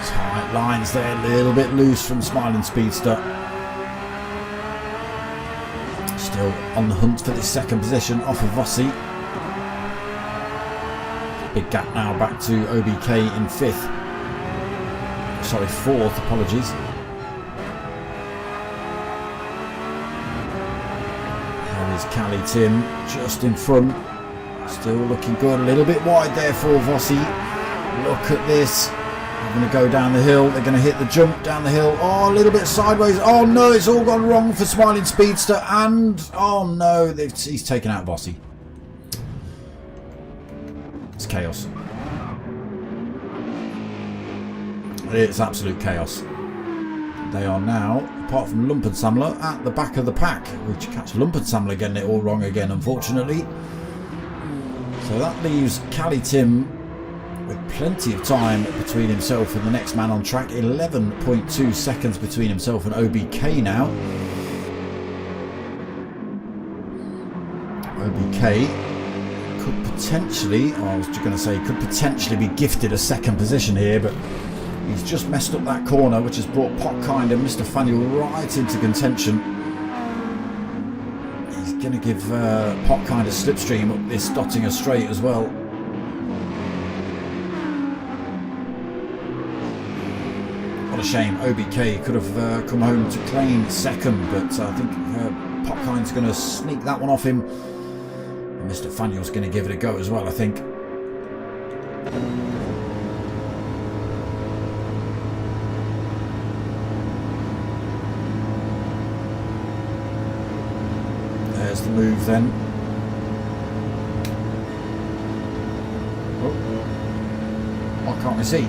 Tight lines there, a little bit loose from Smiling Speedster. Still on the hunt for this second position off of Vossi. Big gap now back to OBK in fifth. Sorry, fourth, apologies. There is Cali Tim just in front. Still looking good. A little bit wide there for Vossi. Look at this. They're going to go down the hill. They're going to hit the jump down the hill. Oh, a little bit sideways. Oh no, it's all gone wrong for Smiling Speedster. And, oh no, he's taken out Vossi. It's chaos. It's absolute chaos. They are now, apart from Lumpensammler, at the back of the pack. We catch Lumpensammler getting it all wrong again, unfortunately. So that leaves Cali Tim with plenty of time between himself and the next man on track. 11.2 seconds between himself and OBK now. OBK could potentially, I was just going to say, could potentially be gifted a second position here, but he's just messed up that corner, which has brought Potkind and Mr. Faniel right into contention. He's going to give Potkind a slipstream up this Dottinger straight as well. What a shame. OBK could have come home to claim second, but I think Potkind's going to sneak that one off him. And Mr. Faniel's going to give it a go as well, I think. There's the move then. Oh. Why can't we see?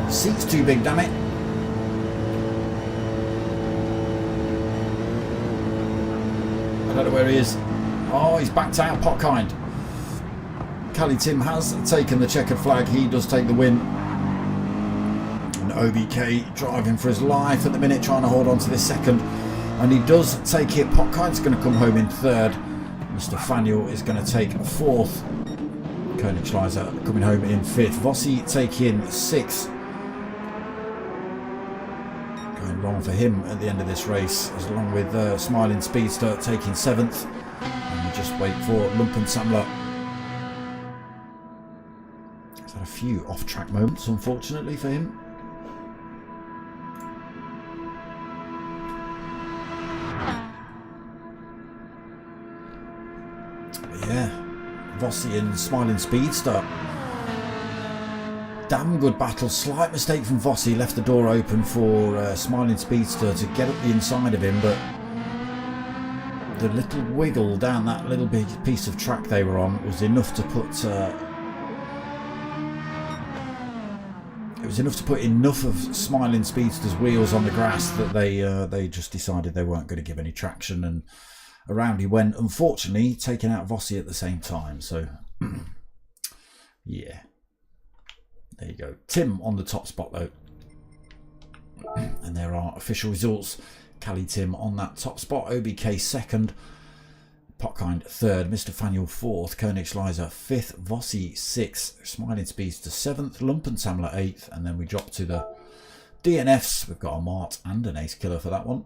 Seat's too big, damn it. I don't know where he is. Oh, he's backed out, Potkind. Cali Tim has taken the checkered flag. He does take the win. And OBK driving for his life at the minute, trying to hold on to this second. And he does take it. Potkind's going to come home in third. Mr. Faniel is going to take fourth. Koenigsschleiser coming home in 5th. Vossi taking 6th. Going wrong for him at the end of this race, along with Smiling Speedster taking 7th. And we just wait for Lumpensammler. He's had a few off-track moments, unfortunately, for him. Yeah, Vossi and Smiling Speedster. Damn good battle. Slight mistake from Vossi, left the door open for Smiling Speedster to get up the inside of him, but the little wiggle down that little big piece of track they were on was enough to put enough of Smiling Speedster's wheels on the grass that they just decided they weren't going to give any traction, and around he went, unfortunately taking out Vossi at the same time. So yeah, there you go. Tim on the top spot though, and there are official results. Cali Tim on that top spot, OBK 2nd, Potkind 3rd, Mr. Faniel 4th, Koenigsschleiser 5th, Vossi 6th, Smiling Speedster 7th, Lumpensammler 8th, and then we drop to the DNFs. We've got a Mart and an Ace Killer for that one.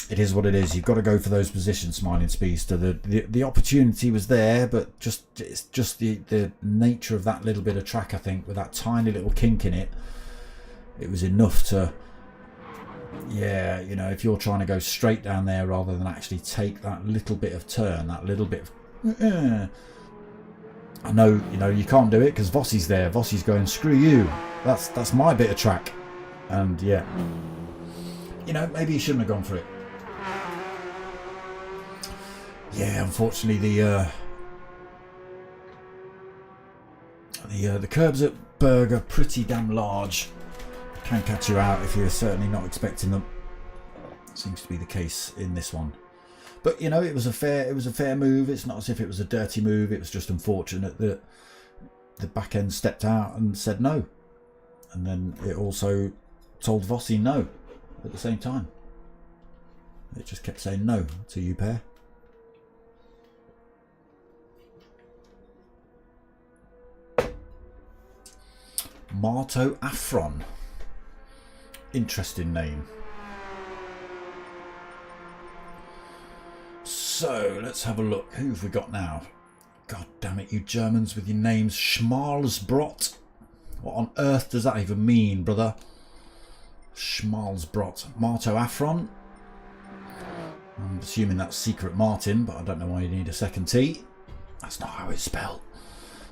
It is what it is. You've got to go for those positions, Smiling Speedster. The opportunity was there, but it's just the nature of that little bit of track, I think, with that tiny little kink in it. It was enough to, yeah, you know, if you're trying to go straight down there rather than actually take that little bit of turn, that little bit of, I know, you know, you can't do it because Vossi's there. Vossi's going, screw you. That's my bit of track. And yeah, you know, maybe you shouldn't have gone for it. Yeah, unfortunately the curbs at Berg are pretty damn large. Can catch you out if you're certainly not expecting them. Seems to be the case in this one. But you know, it was a fair move. It's not as if it was a dirty move. It was just unfortunate that the back end stepped out and said no, and then it also told Vossi no at the same time. It just kept saying no to you pair. Marto Afron. Interesting name. So let's have a look. Who have we got now? God damn it, you Germans with your names. Schmalsbrot. What on earth does that even mean, brother? Schmalsbrot. Marto Afron. I'm assuming that's Secret Martin, but I don't know why you need a second T. That's not how it's spelled.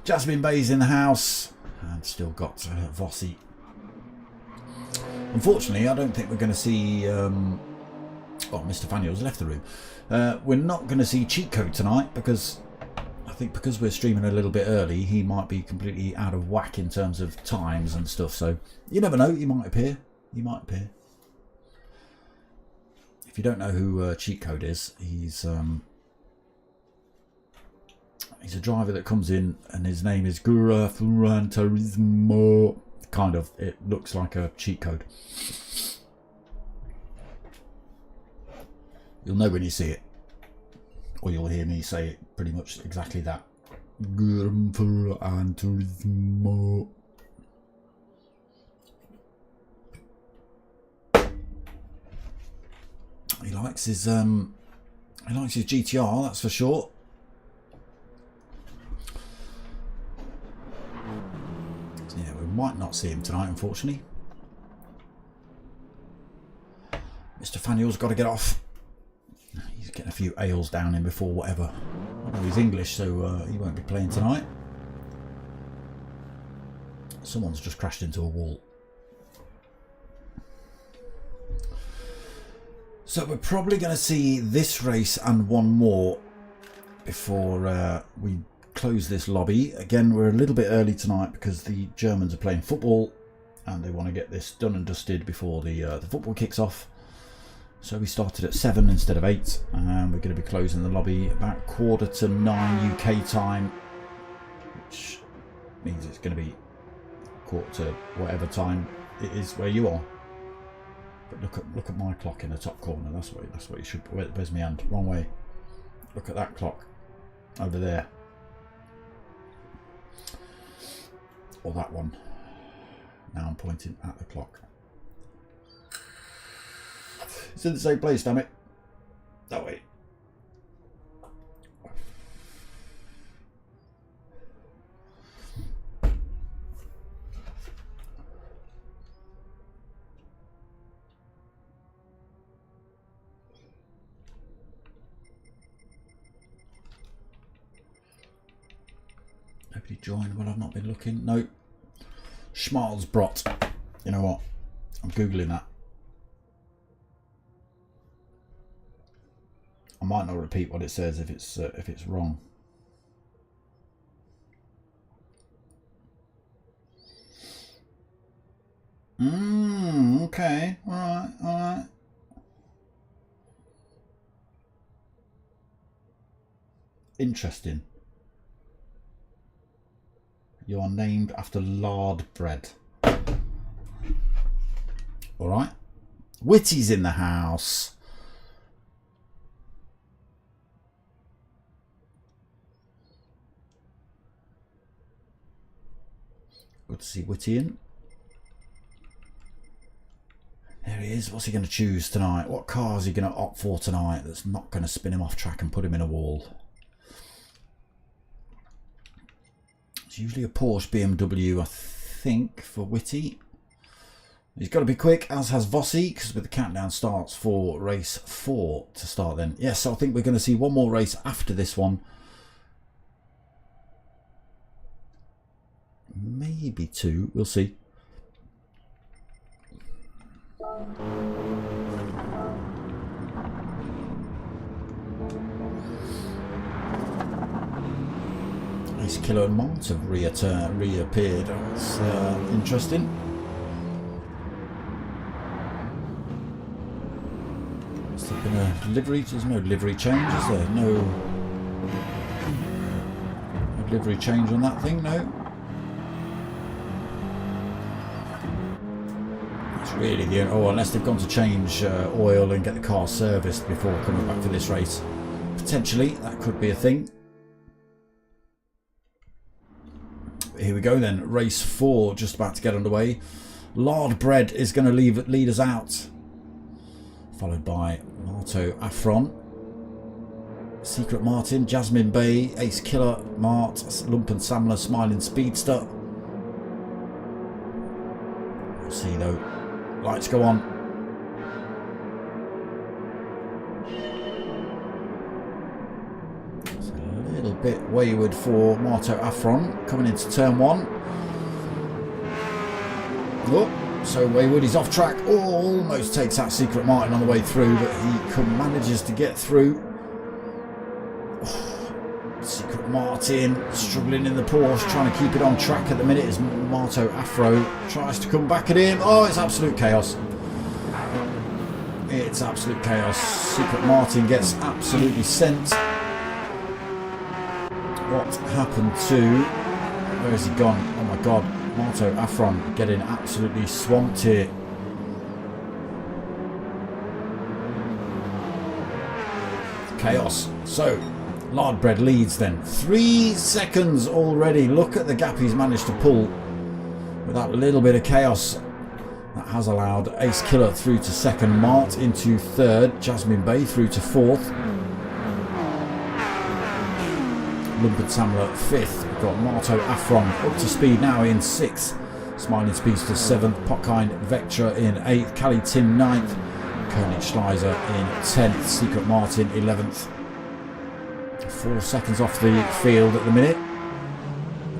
Jasmine Bay's in the house. And still got Vossi. Unfortunately, I don't think we're going to see... oh, Mr. Faniel's left the room. We're not going to see Cheat Code tonight because I think because we're streaming a little bit early, he might be completely out of whack in terms of times and stuff. So you never know, he might appear. He might appear. If you don't know who Cheat Code is, he's a driver that comes in and his name is Gran Turismo. Kind of, it looks like a cheat code. You'll know when you see it, or you'll hear me say it pretty much exactly that. Gran Turismo. He likes his GTR, that's for sure. Yeah, we might not see him tonight, unfortunately. Mr. Faniel's got to get off. He's getting a few ales down him before whatever. I know he's English, so he won't be playing tonight. Someone's just crashed into a wall. So we're probably going to see this race and one more before we close this lobby. Again, we're a little bit early tonight because the Germans are playing football and they want to get this done and dusted before the football kicks off. So we started at 7 instead of 8, and we're going to be closing the lobby about 8:45 UK time, which means it's going to be 8:45 to whatever time it is where you are. But look at my clock in the top corner. That's what you should. Where's my hand? Wrong way. Look at that clock over there, or that one. Now I'm pointing at the clock. It's in the same place, damn it. That way. Nobody joined. Well, I've not been looking. No. Schmalzbrot. You know what? I'm googling that. I might not repeat what it says if it's wrong. Okay. All right. Interesting. You are named after lard bread. All right. Witty's in the house. Good to see Witty in. There he is. What's he going to choose tonight? What car is he going to opt for tonight that's not going to spin him off track and put him in a wall? It's usually a Porsche BMW, I think, for Witty. He's got to be quick, as has Vossi, because with the countdown starts for race 4 to start then. Yes, I think we're going to see one more race after this one. Maybe 2, we'll see. Ace Killer and Mont have reappeared. That's interesting. Has there been a livery? There's no livery change, is there? No livery change on that thing, no. It's really the only, unless they've gone to change oil and get the car serviced before coming back for this race. Potentially, that could be a thing. Here we go then, race 4 just about to get underway. Lard Bread is going to lead us out, followed by Marto Afron, Secret Martin, Jasmine Bay, Ace Killer, Mart, Lumpen Samler, Smiling Speedster. We'll see though. Lights go on. Bit wayward for Marto Afron coming into turn 1. Oh, so wayward, he's off track. Oh, almost takes that Secret Martin on the way through, but he manages to get through. Oh, Secret Martin struggling in the Porsche, trying to keep it on track at the minute as Marto Afro tries to come back at him. Oh, it's absolute chaos. It's absolute chaos. Secret Martin gets absolutely sent. What happened to... Where has he gone? Oh my god. Marto Afron getting absolutely swamped here. Chaos. So, Lard Bread leads then. 3 seconds already. Look at the gap he's managed to pull with that little bit of chaos. That has allowed Ace Killer through to 2nd. Mart into 3rd. Jasmine Bay through to 4th. Lumpen Samler 5th. We've got Marto Afron up to speed now in 6th. Smiling Speedster 7th. Potkind Vectra in 8th. Cali Tim 9th. Koenig Schleiser in 10th. Secret Martin 11th. 4 seconds off the field at the minute.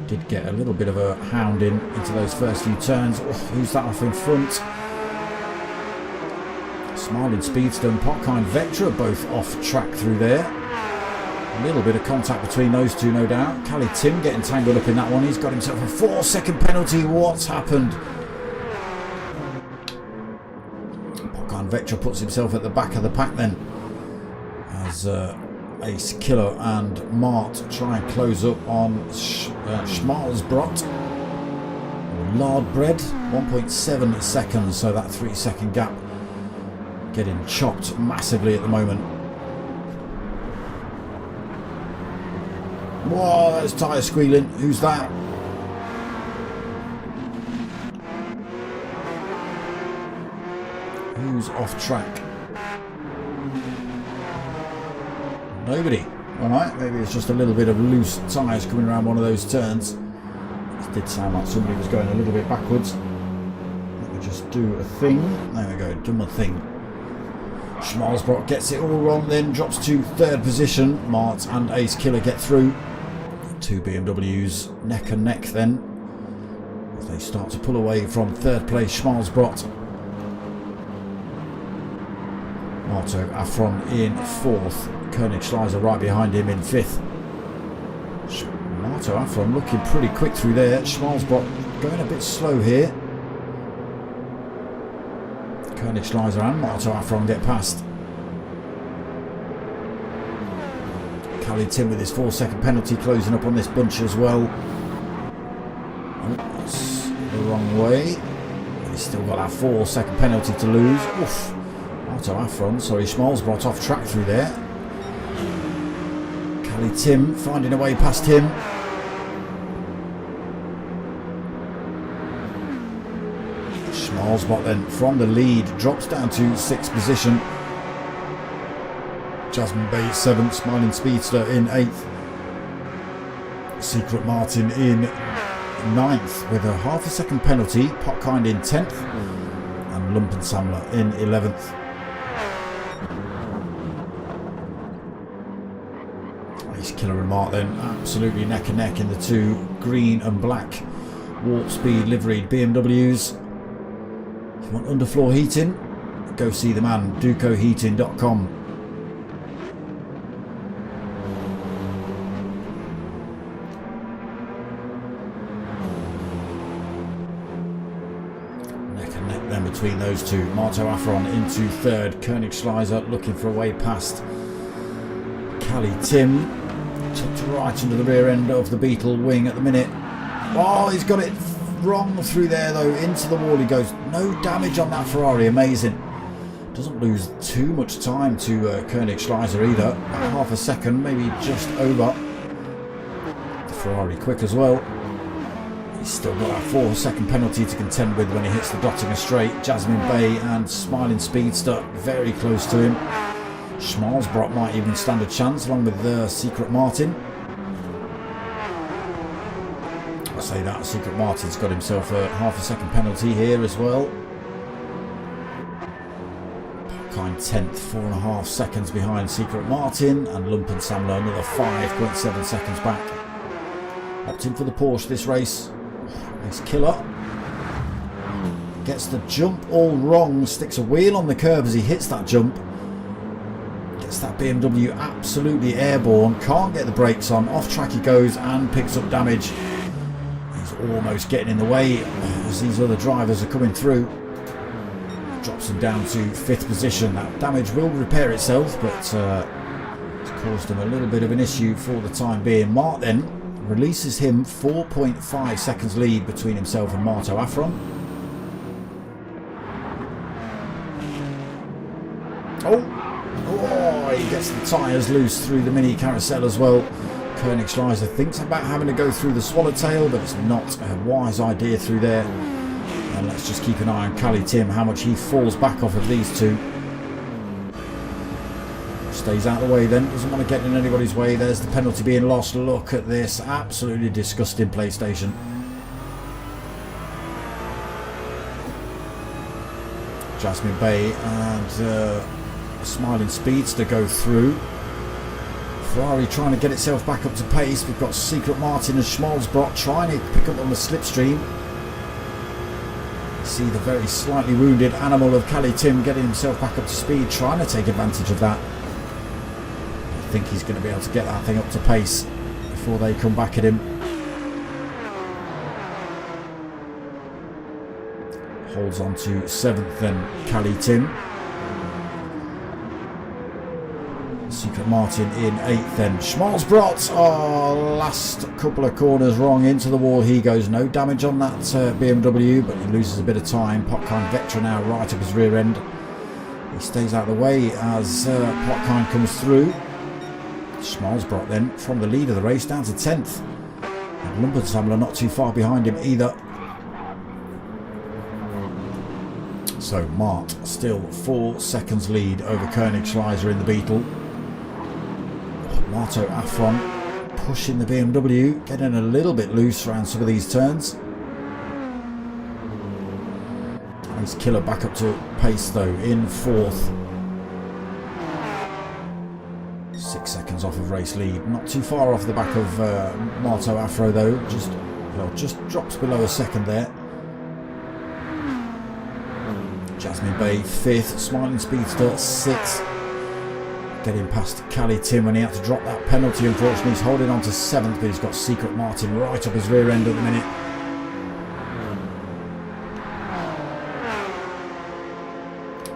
Did get a little bit of a hounding into those first few turns. Oh, who's that off in front? Smiling Speedster and Potkind Vectra both off track through there. A little bit of contact between those two, no doubt. Cali Tim getting tangled up in that one. He's got himself a 4-second penalty. What's happened? Potkind Vectra puts himself at the back of the pack then, as Ace Killer and Mart try and close up on Schmalzbrot. Lard Bread, 1.7 seconds, so that 3-second gap getting chopped massively at the moment. Whoa, there's tyre squealing. Who's that? Who's off track? Nobody. Alright, maybe it's just a little bit of loose tyres coming around one of those turns. It did sound like somebody was going a little bit backwards. Let me just do a thing. There we go, done my thing. Schmalzbrock gets it all wrong, then drops to 3rd position. Mart and Ace Killer get through. 2 BMWs neck and neck then, as they start to pull away from 3rd place Schmalzbrock. Marto Afron in 4th. Koenigsschleiser right behind him in 5th. Marto Afron looking pretty quick through there. Schmalzbrock going a bit slow here. Koenigsschleiser and Marto Afron get past. Cali Tim with his 4-second penalty closing up on this bunch as well. Oh, that's the wrong way. He's still got that 4-second penalty to lose. Oof. Marto Afron, sorry, Schmalzbrock off track through there. Cali Tim finding a way past him. Schmalzbrock then from the lead drops down to 6th position. Jasmine Bay 7th, Smiling Speedster in 8th. Secret Martin in 9th with a half-a-second penalty. Potkind in 10th and Lumpensamler in 11th. Ace Killer and Mart then absolutely neck and neck in the 2 green and black Warp Speed liveried BMWs. If you want underfloor heating, go see the man, ducoheating.com. Between those 2, Marto Afron into 3rd, Koenigsschleiser looking for a way past Cali Tim, tucked right under the rear end of the Beetle wing at the minute. Oh, he's got it wrong through there though, into the wall he goes. No damage on that Ferrari, amazing. Doesn't lose too much time to Koenigsschleiser either, half a second, maybe just over. The Ferrari quick as well. He's still got that 4-second penalty to contend with when he hits the Dottinger straight. Jasmine Bay and Smiling Speedster very close to him. Schmalzbrock might even stand a chance along with Secret Martin. I say that, Secret Martin's got himself a half-a-second penalty here as well. Potkind 10th, 4.5 seconds behind Secret Martin, and Lumpensamler another 5.7 seconds back. Opting for the Porsche this race. Ace Killer gets the jump all wrong, sticks a wheel on the curb as he hits that jump. Gets that BMW absolutely airborne, can't get the brakes on, off track he goes and picks up damage. He's almost getting in the way as these other drivers are coming through. Drops him down to 5th position. That damage will repair itself, but it's caused him a little bit of an issue for the time being. Mart then releases him, 4.5 seconds lead between himself and Marto Afron. Oh, he gets the tyres loose through the mini carousel as well. Koenigsschleiser thinks about having to go through the swallowtail, but it's not a wise idea through there. And let's just keep an eye on Cali Tim, how much he falls back off of these 2. Stays out of the way then, doesn't want to get in anybody's way. There's the penalty being lost. Look at this, absolutely disgusting PlayStation. Jasmine Bay and Smiling Speedster go through. Ferrari trying to get itself back up to pace. We've got Secret Martin and Schmalzbrock trying to pick up on the slipstream. See the very slightly wounded animal of Cali Tim getting himself back up to speed, trying to take advantage of that. I think he's going to be able to get that thing up to pace before they come back at him. Holds on to 7th then, Cali Tim. Secret Martin in 8th then. Schmalzbrock, oh, last couple of corners wrong, into the wall he goes. No damage on that BMW, but he loses a bit of time. Potkind Vectra now right up his rear end. He stays out of the way as Potkind comes through. Schmalzbrock then from the lead of the race down to 10th. And Lumpensamler not too far behind him either. So Mart still 4 seconds lead over Koenigsschleiser in the Beetle. Marto Afron pushing the BMW, getting a little bit loose around some of these turns. Ace Killer back up to pace though in 4th. 6 seconds off of race lead, not too far off the back of Marto Afro though, just drops below a second there. Jasmine Bay 5th, Smiling Speedster 6th. Getting past Cali Tim when he had to drop that penalty, unfortunately. He's holding on to 7th, but he's got Secret Martin right up his rear end at the minute.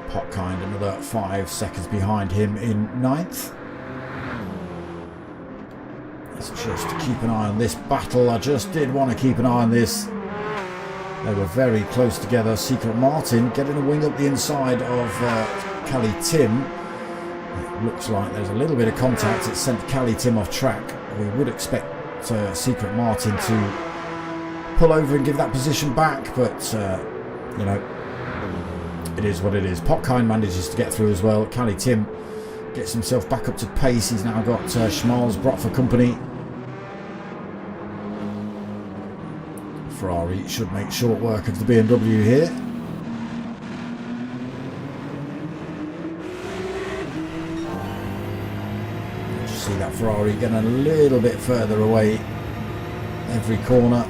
Potkind another 5 seconds behind him in 9th. Let's just keep an eye on this battle. I just did want to keep an eye on this. They were very close together. Secret Martin getting a wing up the inside of Cali Tim. It looks like there's a little bit of contact. It sent Cali Tim off track. We would expect Secret Martin to pull over and give that position back, but you know, it is what it is. Potkind manages to get through as well. Cali Tim gets himself back up to pace. He's now got Schmalzbrock for company. Ferrari should make short work of the BMW here. Just see that Ferrari getting a little bit further away every corner.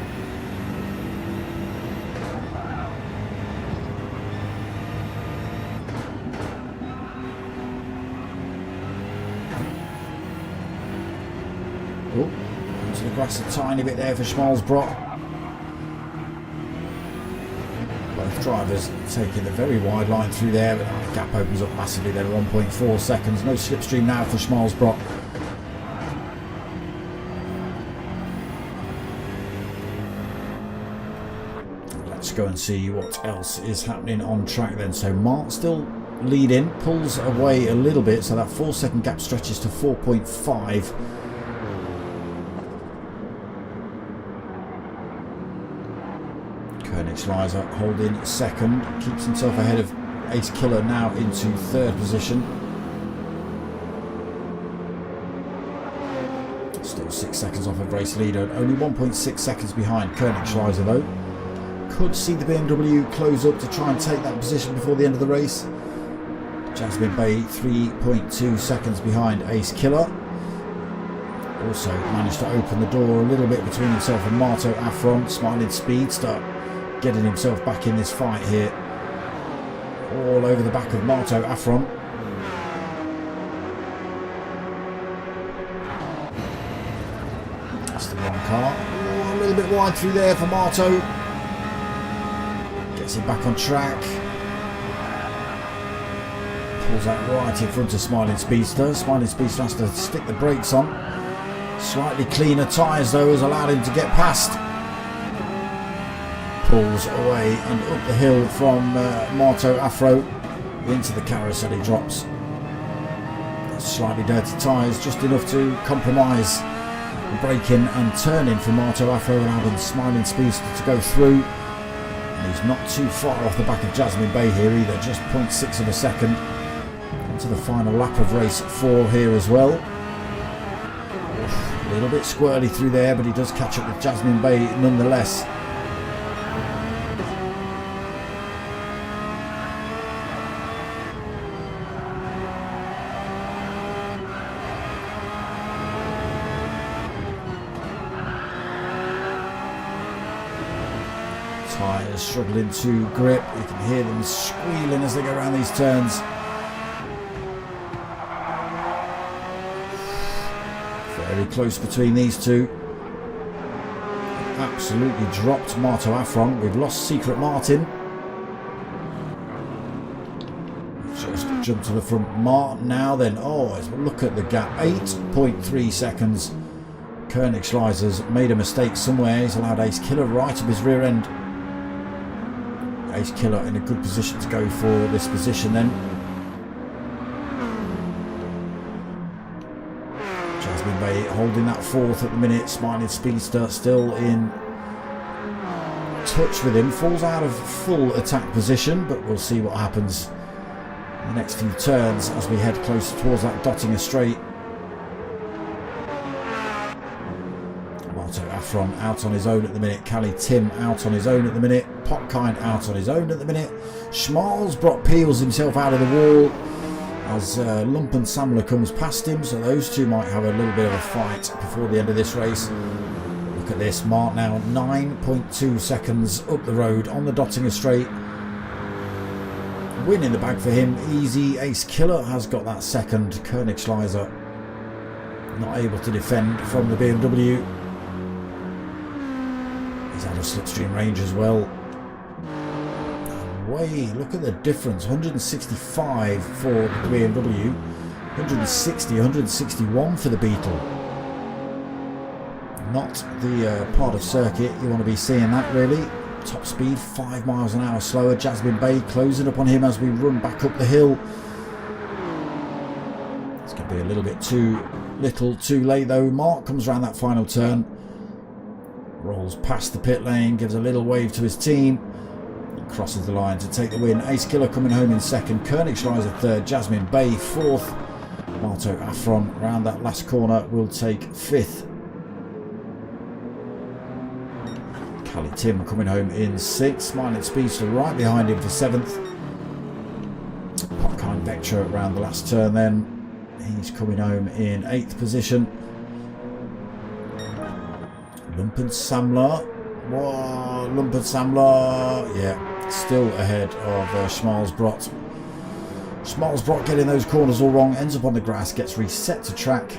Oh, into the grass a tiny bit there for Schmalzbrock. Both drivers taking the very wide line through there, but the gap opens up massively there, 1.4 seconds. No slipstream now for Schmalzbrock. Let's go and see what else is happening on track then. So Mart still leading, pulls away a little bit, so that 4-second gap stretches to 4.5. Koenigsschleiser holding 2nd, keeps himself ahead of Ace Killer now into 3rd position. Still 6 seconds off of race leader, only 1.6 seconds behind Koenigsschleiser though. Could see the BMW close up to try and take that position before the end of the race. Jasmine Bay 3.2 seconds behind Ace Killer. Also managed to open the door a little bit between himself and Marto Afron. Smiling Speedster getting himself back in this fight here, all over the back of Marto Afron. That's the wrong car. Oh, a little bit wide through there for Marto. Gets him back on track. Pulls out right in front of Smiling Speedster. Smiling Speedster has to stick the brakes on. Slightly cleaner tyres though has allowed him to get past. Pulls away and up the hill from Marto Afro into the carousel he drops. Slightly dirty tyres, just enough to compromise the braking and turning for Marto Afro, allowing Smiling Speedster to go through. And he's not too far off the back of Jasmine Bay here either, just 0.6 of a second. Into the final lap of race 4 here as well. A little bit squirrely through there, but he does catch up with Jasmine Bay nonetheless. Tyres struggling to grip, you can hear them squealing as they go around these turns. Very close between these two. Absolutely dropped Marto Afron. We've lost Secret Martin. Just jump to the front. Mart now then. Oh, look at the gap. 8.3 seconds. Koenigsschleiser's made a mistake somewhere. He's allowed Ace Killer right up his rear end. Ace Killer in a good position to go for this position then. Jasmine Bay holding that fourth at the minute. Smiling Speedster still in touch with him. Falls out of full attack position, but we'll see what happens in the next few turns as we head closer towards that Dottinger Straight. Afron out on his own at the minute. Cali Tim out on his own at the minute. Popkind out on his own at the minute. Schmalzbrot peels himself out of the wall as Lumpen Samler comes past him, so those two might have a little bit of a fight before the end of this race. Look at this, Mark now 9.2 seconds up the road on the Dottinger Straight. Win in the bag for him, easy. Ace Killer has got that second. Koenigschleiser not able to defend from the BMW. He's had a slipstream range as well. Way, look at the difference. 165 for the BMW, 160, 161 for the Beetle. Not the part of circuit you want to be seeing that really. Top speed 5 miles an hour slower. Jasmine Bay closing up on him as we run back up the hill. It's going to be a little bit too late though. Mark comes around that final turn. Rolls past the pit lane, gives a little wave to his team, and crosses the line to take the win. Ace Killer coming home in second, Koenigschleiser third, Jasmine Bay fourth. Marto Afron around that last corner will take fifth. Cali Tim coming home in sixth, Smiling Speedster right behind him for seventh. Popkind Vectra around the last turn then. He's coming home in eighth position. Lumpen Samler. Whoa, Lumpen Samler. Yeah, still ahead of Schmalzbrot. Schmalzbrot getting those corners all wrong. Ends up on the grass. Gets reset to track.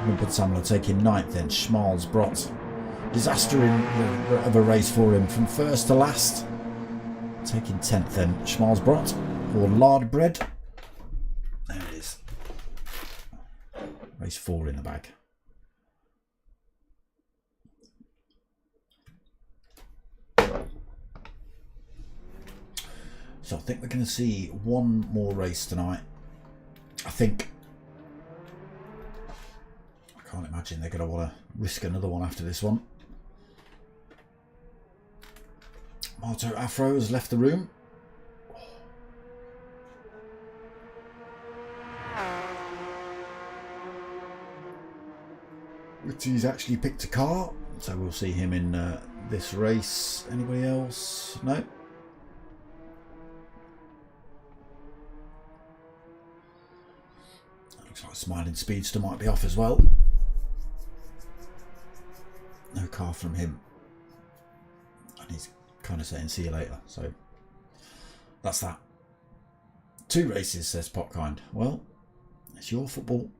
Lumpen Samler taking ninth then. Schmalzbrot. Disaster of a race for him from first to last. Taking 10th then. Schmalzbrot. Or Lardbread. There it is. Race 4 in the bag. So I think we're going to see one more race tonight. I think. I can't imagine they're going to want to risk another one after this one. Marto Afro has left the room. He's actually picked a car, so we'll see him in this race. Anybody else? No. Looks like Smiling Speedster might be off as well. No car from him, and he's kind of saying see you later, so that's that. 2 races, says Popkind. Well, it's your football.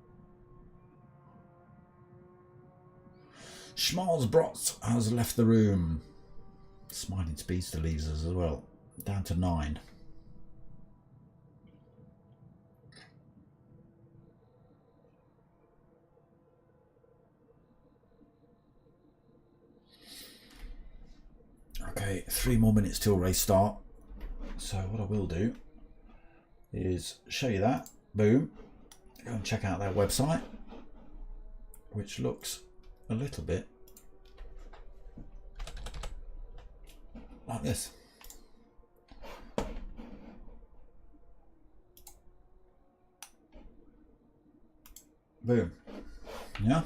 Schmalzbrot has left the room. Smiling Speedster leaves us as well. Down to 9. Okay, 3 more minutes till race start. So what I will do is show you that. Boom. Go and check out their website, which looks a little bit like this. Boom. Yeah.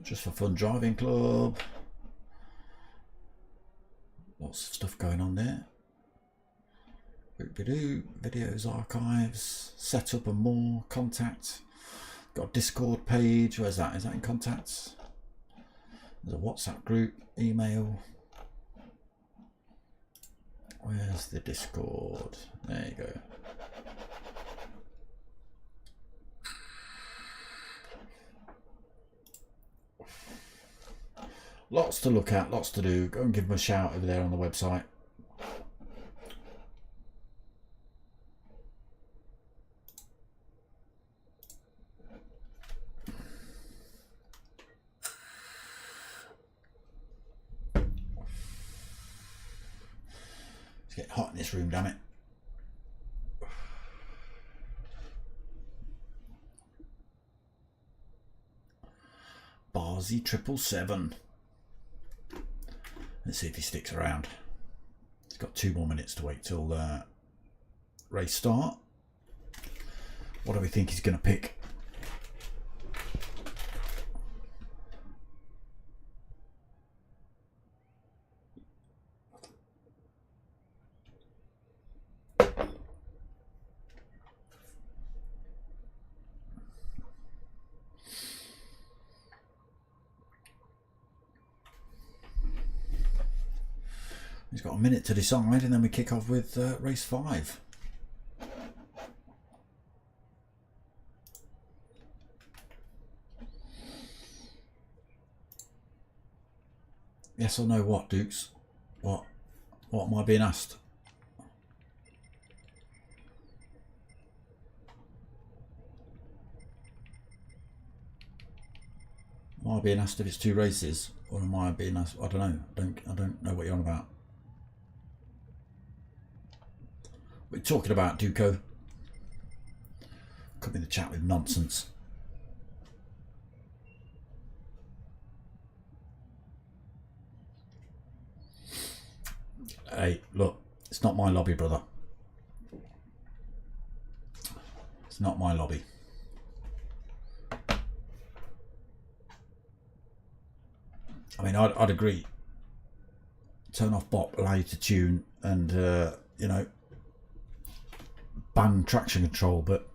Just4Fun Driving Club. Lots of stuff going on there. Videos, archives, setup and more, contact. Got a Discord page. Where's that? Is that in contacts? There's a WhatsApp group, email. Where's the Discord? There you go. Lots to look at, lots to do. Go and give them a shout over there on the website. It's getting hot in this room, damn it. Barzy 777. Let's see if he sticks around. He's got 2 more minutes to wait till race start. What do we think he's going to pick? He's got a minute to decide, and then we kick off with race 5. Yes or no what, Dukes? What am I being asked? Am I being asked if it's 2 races, or am I being asked? I don't know. I don't know what you're on about. What are you talking about, Duco? Come in the chat with nonsense. Hey, look, it's not my lobby, brother. It's not my lobby. I mean, I'd agree. Turn off bop, allow you to tune, and you know, ban traction control, but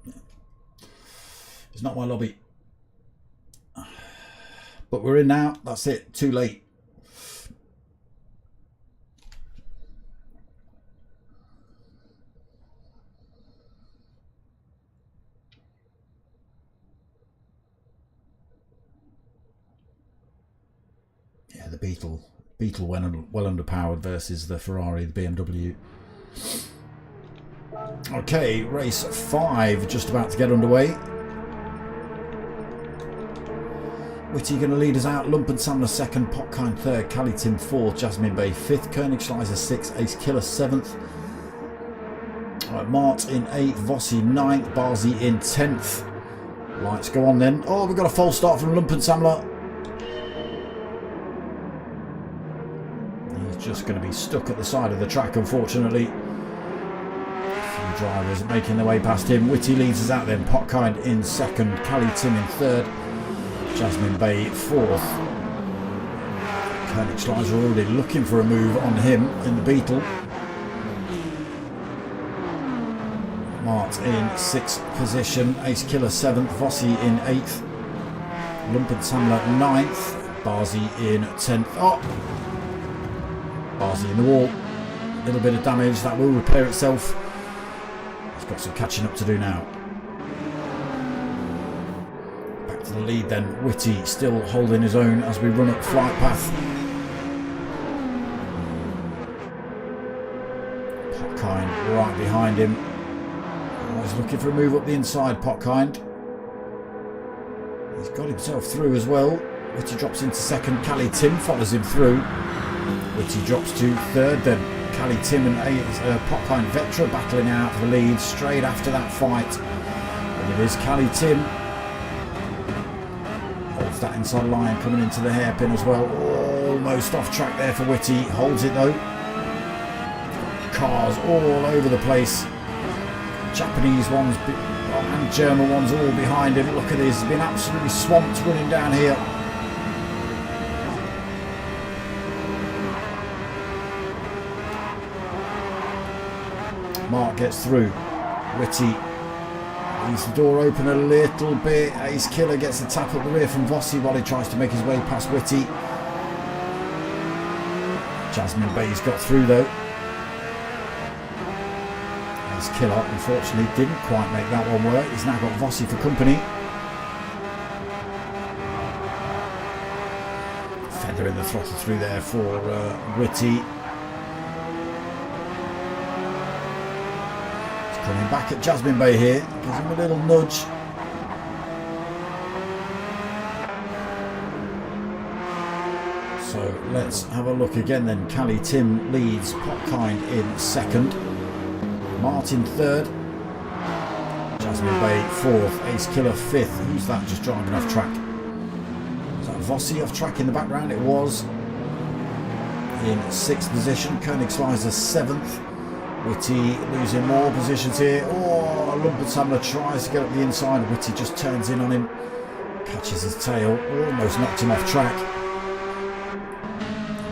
it's not my lobby. But we're in now. That's it. Too late. Yeah, the Beetle well underpowered versus the Ferrari, the BMW. Okay, race 5 just about to get underway. Whitty going to lead us out. Lumpensamler second, Popkind third, Cali Tim fourth, Jasmine Bay fifth, Koenigschleiser sixth, Ace Killer seventh. Right, Mart in 8th, Vossi 9th, Barzy in 10th. Lights go on then. Oh, we've got a false start from Lumpensamler. He's just going to be stuck at the side of the track, unfortunately. A few drivers making their way past him. Whitty leads us out then. Popkind in 2nd, Cali Tim in 3rd, Jasmine Bay 4th. Koenigschleiser already looking for a move on him in the Beetle. Mart in 6th position, Ace Killer 7th, Vossi in 8th, Lumpensamler 9th, Barzy in 10th. Oh! Barzy in the wall. A little bit of damage, that will repair itself. He's got some catching up to do now. Back to the lead then, Whitty still holding his own as we run up flight path. Popkind right behind him. He's looking for a move up the inside, Popkind. He's got himself through as well. Whitty drops into 2nd, Cali Tim follows him through. Whitty drops to 3rd, then Cali Tim and Popkind Vetra battling out for the lead straight after that fight. And it is Cali Tim. Holds that inside line, coming into the hairpin as well. Almost off track there for Whitty. Holds it though. Cars all over the place. Japanese ones and German ones all behind him. Look at this, he's been absolutely swamped running down here. Mark gets through. Whitty leaves the door open a little bit. Ace Killer gets the tap at the rear from Vossi while he tries to make his way past Whitty. Jasmine Bay's got through though. Killer unfortunately didn't quite make that one work. He's now got Vossi for company. Feather in the throttle through there for Whitty. He's coming back at Jasmine Bay here. Gives him a little nudge. So let's have a look again then. Cali Tim leads, Popkind in 2nd. Martin 3rd, Jasmine Bay 4th, Ace Killer 5th. Who's that just driving off track? Is that Vossi off track in the background. It was in 6th position. Koenigsschleiser 7th. Whitty losing more positions here. Oh, Lumpensamler tries to get up the inside. Whitty just turns in on him. Catches his tail. Almost knocked him off track.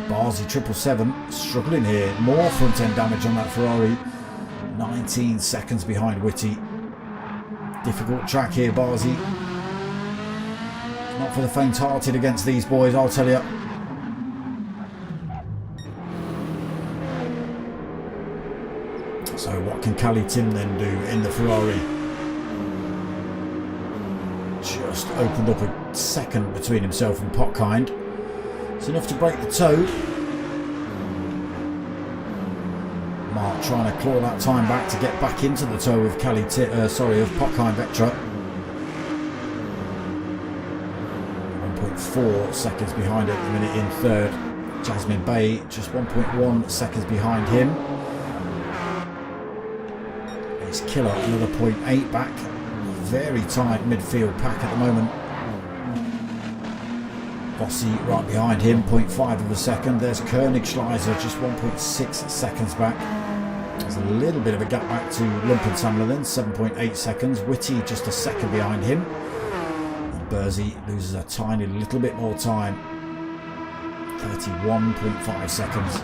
Barzi 777 struggling here. More front end damage on that Ferrari. 19 seconds behind Whitty. Difficult track here, Barzi. Not for the faint-hearted against these boys, I'll tell you. So what can Cali Tim then do in the Ferrari? Just opened up a second between himself and Potkind. It's enough to break the toe. Mark trying to claw that time back to get back into the toe of Potkind Vectra. 1.4 seconds behind at the minute in 3rd. Jasmine Bay just 1.1 seconds behind him. It's Killer another 0.8 back. Very tight midfield pack at the moment. Vossi right behind him, 0.5 of a second. There's Koenigsschleiser just 1.6 seconds back. There's a little bit of a gap back to Lumpensamler then, 7.8 seconds. Whitty just a second behind him. And Barzi loses a tiny little bit more time, 31.5 seconds.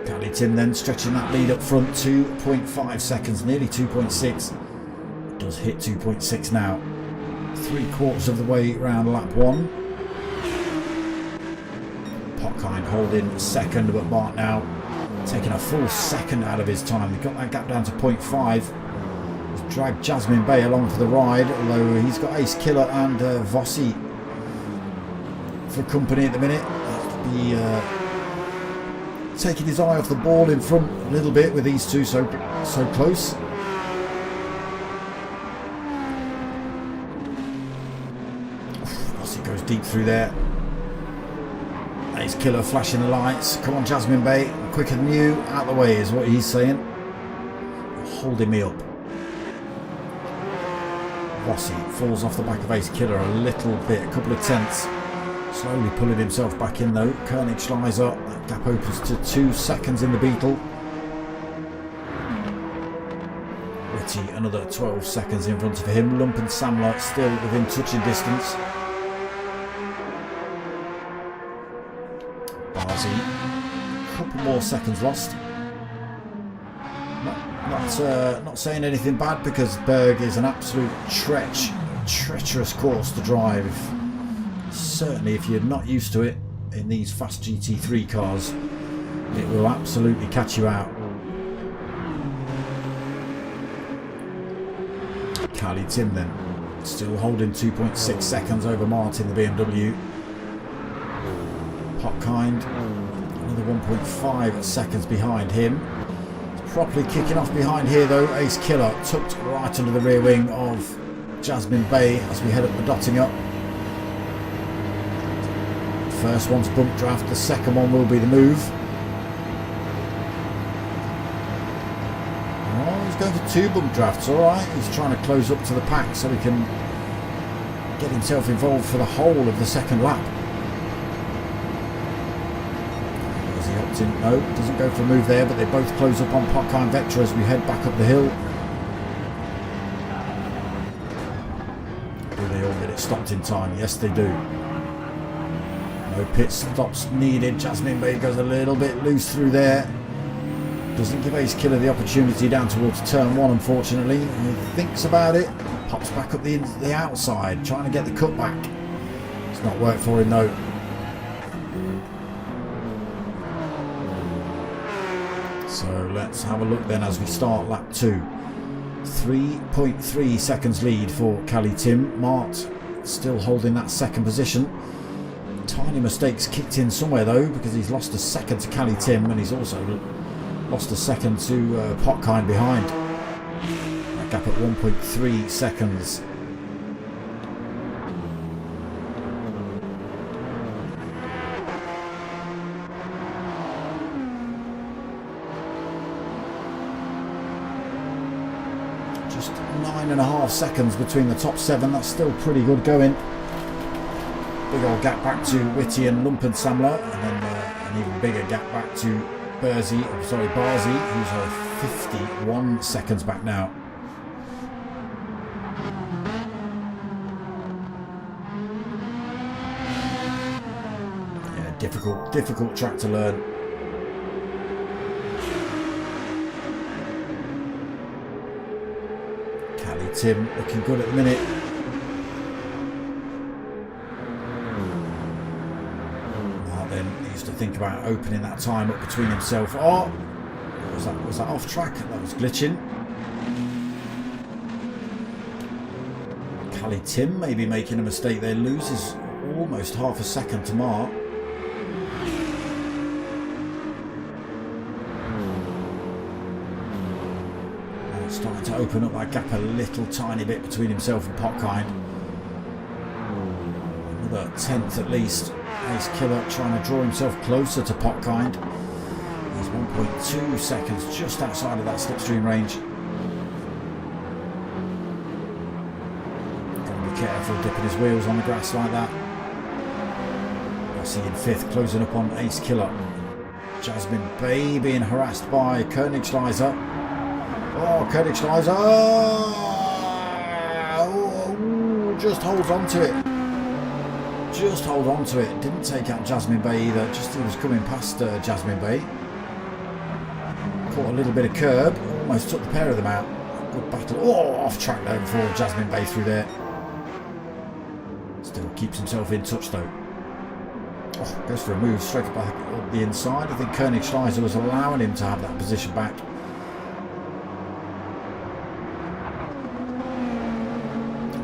Cali Tim then stretching that lead up front, 2.5 seconds, nearly 2.6. Does hit 2.6 now. 3/4 of the way round lap 1. Potkind holding second, but Mark now taking a full second out of his time. He got that gap down to 0.5. He's dragged Jasmine Bay along for the ride, although he's got Ace Killer and Vossi for company at the minute. Be taking his eye off the ball in front a little bit with these two so close. Vossi goes deep through there. Ace Killer flashing the lights. Come on, Jasmine Bay, quicker than you. Out the way is what he's saying. Holding me up. Vossi falls off the back of Ace Killer a little bit, a couple of tenths. Slowly pulling himself back in though. Koenigsschleiser, that gap opens to 2 seconds in the Beetle. Whitty another 12 seconds in front of him. Lumpensamler still within touching distance. Barzi, a couple more seconds lost. Not saying anything bad, because Berg is an absolute treacherous course to drive. Certainly if you're not used to it in these fast GT3 cars, it will absolutely catch you out. Cali Tim then still holding 2.6 seconds over Martin, the BMW. Potkind another 1.5 seconds behind him. Properly kicking off behind here though. Ace Killer tucked right under the rear wing of Jasmine Bay as we head up the dotting up. First one's bump draft, the second one will be the move. Oh, he's going for 2 bump drafts, alright. He's trying to close up to the pack so he can get himself involved for the whole of the second lap. Does he opt in? No, doesn't go for a move there, but they both close up on Potkind Vectra as we head back up the hill. Do they all get it stopped in time? Yes, they do. No pit stops needed. Jasmine Bay goes a little bit loose through there. Doesn't give Ace Killer the opportunity down towards turn 1, unfortunately. He thinks about it. Pops back up the outside, trying to get the cut back. It's not worked for him though. So let's have a look then as we start lap 2. 3.3 seconds lead for Cali Tim. Mart still holding that second position. Tiny mistakes kicked in somewhere though, because he's lost a second to Cali Tim, and he's also lost a second to Potkind behind. That gap at 1.3 seconds. Just 9.5 seconds between the top 7. That's still pretty good going. Big old gap back to Whitty and Lumpensamler, and then an even bigger gap back to Barzi, who's 51 seconds back now. Yeah, difficult track to learn. Tim looking good at the minute. Then he used to think about opening that time up between himself. Oh, was that off track? That was glitching. Cali Tim maybe making a mistake there, loses almost half a second to Mark. Starting to open up that gap a little tiny bit between himself and Potkind. Another 10th at least. Ace Killer trying to draw himself closer to Potkind. He's 1.2 seconds just outside of that slipstream range. Got to be careful dipping his wheels on the grass like that. I see in 5th, closing up on Ace Killer. Jasmine Bay being harassed by Koenigschleiser. Oh, Koenigschleiser! Oh, just holds on to it. Just hold on to it. Didn't take out Jasmine Bay either. Just he was coming past Jasmine Bay. Caught a little bit of curb. Almost took the pair of them out. Good battle. Oh, off track though for Jasmine Bay through there. Still keeps himself in touch though. Oh, goes for a move straight back up the inside. I think Koenigschleiser was allowing him to have that position back.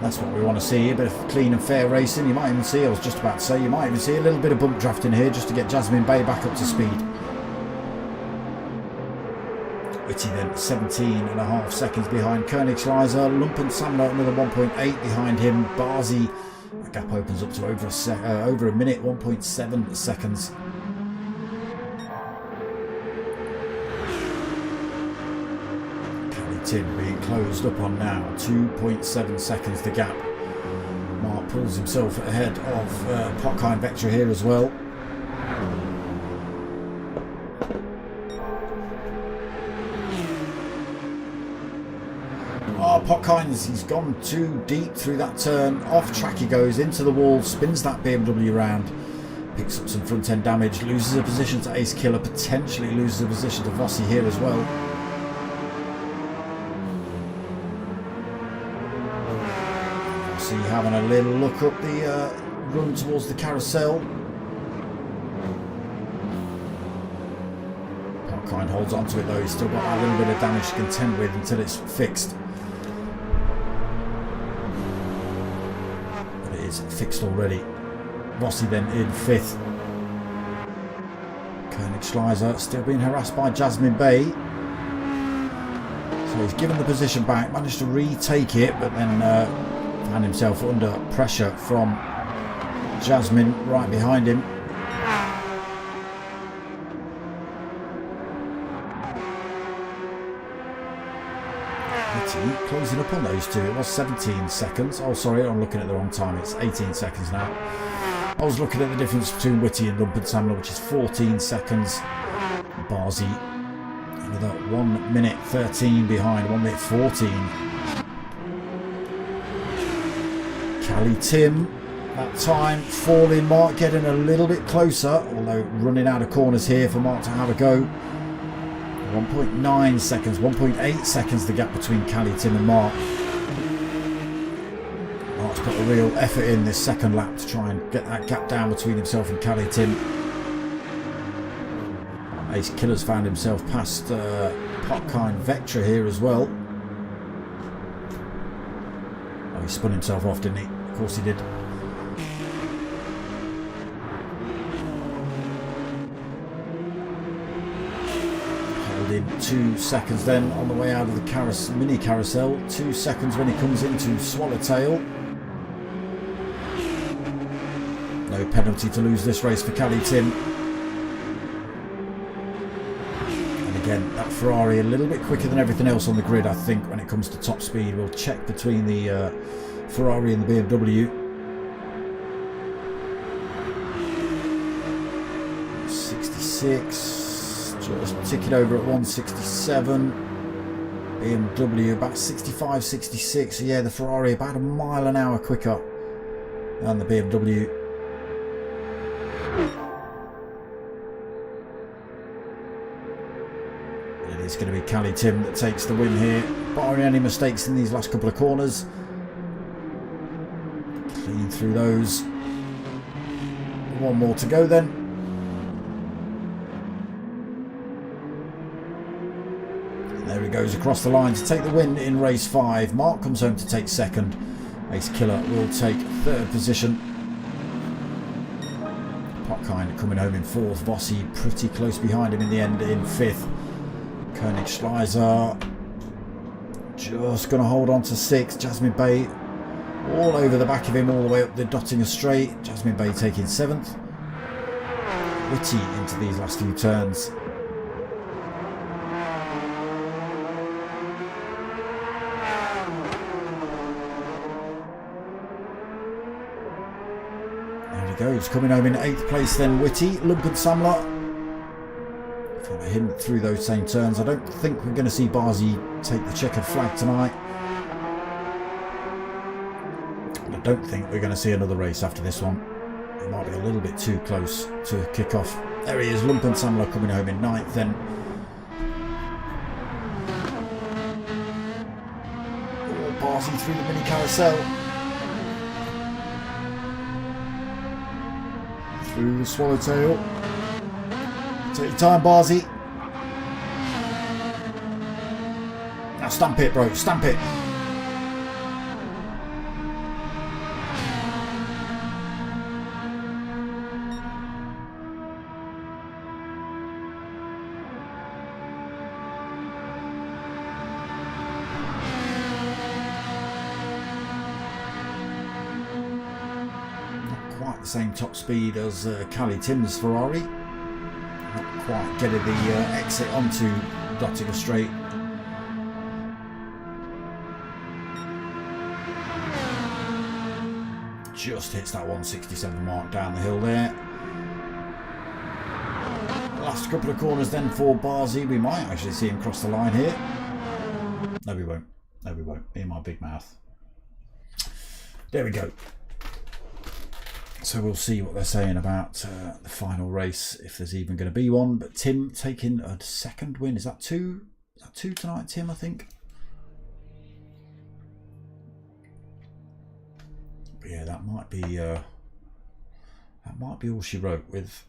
That's what we want to see, a bit of clean and fair racing. You might even see, I was just about to say, you might even see a little bit of bump drafting here just to get Jasmine Bay back up to speed. Whitty then 17.5 seconds behind Koenigschleiser. Lumpensamler another 1.8 behind him. Barzi, the gap opens up to over a minute, 1.7 seconds. Tim being closed up on now, 2.7 seconds the gap. Mark pulls himself ahead of Potkind Vectra here as well. Oh, Potkind, he's gone too deep through that turn. Off track he goes, into the wall, spins that BMW round, picks up some front end damage, loses a position to Ace Killer, potentially loses a position to Vossi here as well. See, having a little look up the run towards the carousel. Potkind holds on to it though, he's still got a little bit of damage to contend with until it's fixed. But it is fixed already. Vossi then in 5th. Koenigschleiser still being harassed by Jasmine Bay. So he's given the position back, managed to retake it, but then found himself under pressure from Jasmine right behind him. Whitty closing up on those two. It was 17 seconds. Oh, sorry, I'm looking at the wrong time. It's 18 seconds now. I was looking at the difference between Whitty and Lumpensamler, which is 14 seconds. Barzi, another 1 minute 13 behind, 1 minute 14. Cali Tim, that time falling, Mark getting a little bit closer, although running out of corners here for Mark to have a go. 1.9 seconds, 1.8 seconds the gap between Cali Tim and Mark. Mark's put a real effort in this second lap to try and get that gap down between himself and Cali Tim. Ace Killer's found himself past Potkind Vectra here as well. Oh, he spun himself off, didn't he? Of course he did. Held in 2 seconds then on the way out of the mini carousel. 2 seconds when he comes into Swallowtail. No penalty to lose this race for Cali Tim. And Again, that Ferrari a little bit quicker than everything else on the grid, I think, when it comes to top speed. We'll check between the Ferrari and the BMW. 66, just ticking over at 167. BMW about 65, 66. Yeah, the Ferrari about a mile an hour quicker than the BMW. It's going to be Cali Tim that takes the win here, barring any mistakes in these last couple of corners. Clean through those. One more to go then. And there he goes across the line to take the win in race 5. Mark comes home to take second. Ace Killer will take third position. Potkind coming home in 4th. Vossi pretty close behind him in the end in 5th. Koenig Schleiser just going to hold on to 6. Jasmine Bay all over the back of him all the way up the Dottinger Straight. Jasmine Bay taking 7th. Witty into these last few turns. There he goes, coming home in 8th place then Witty. Lumpensamler him through those same turns. I don't think we're going to see Barzi take the checkered flag tonight. I don't think we're going to see another race after this one. It might be a little bit too close to kick off. There he is, Lumpensamler coming home in 9th then. Oh, Barzi through the mini carousel. Through the swallowtail. Take your time, Barzi. Now stamp it, bro. Stamp it. Not quite the same top speed as Cali Tim's Ferrari. Not quite getting the exit onto Dottinger Straight. Just hits that 167 mark down the hill there. Last couple of corners then for Barzi. We might actually see him cross the line here. No, we won't. No, we won't. In my big mouth. There we go. So we'll see what they're saying about the final race, if there's even going to be one. But Tim taking a second win. Is that 2? Is that 2 tonight, Tim, I think? But yeah, that might be all she wrote, with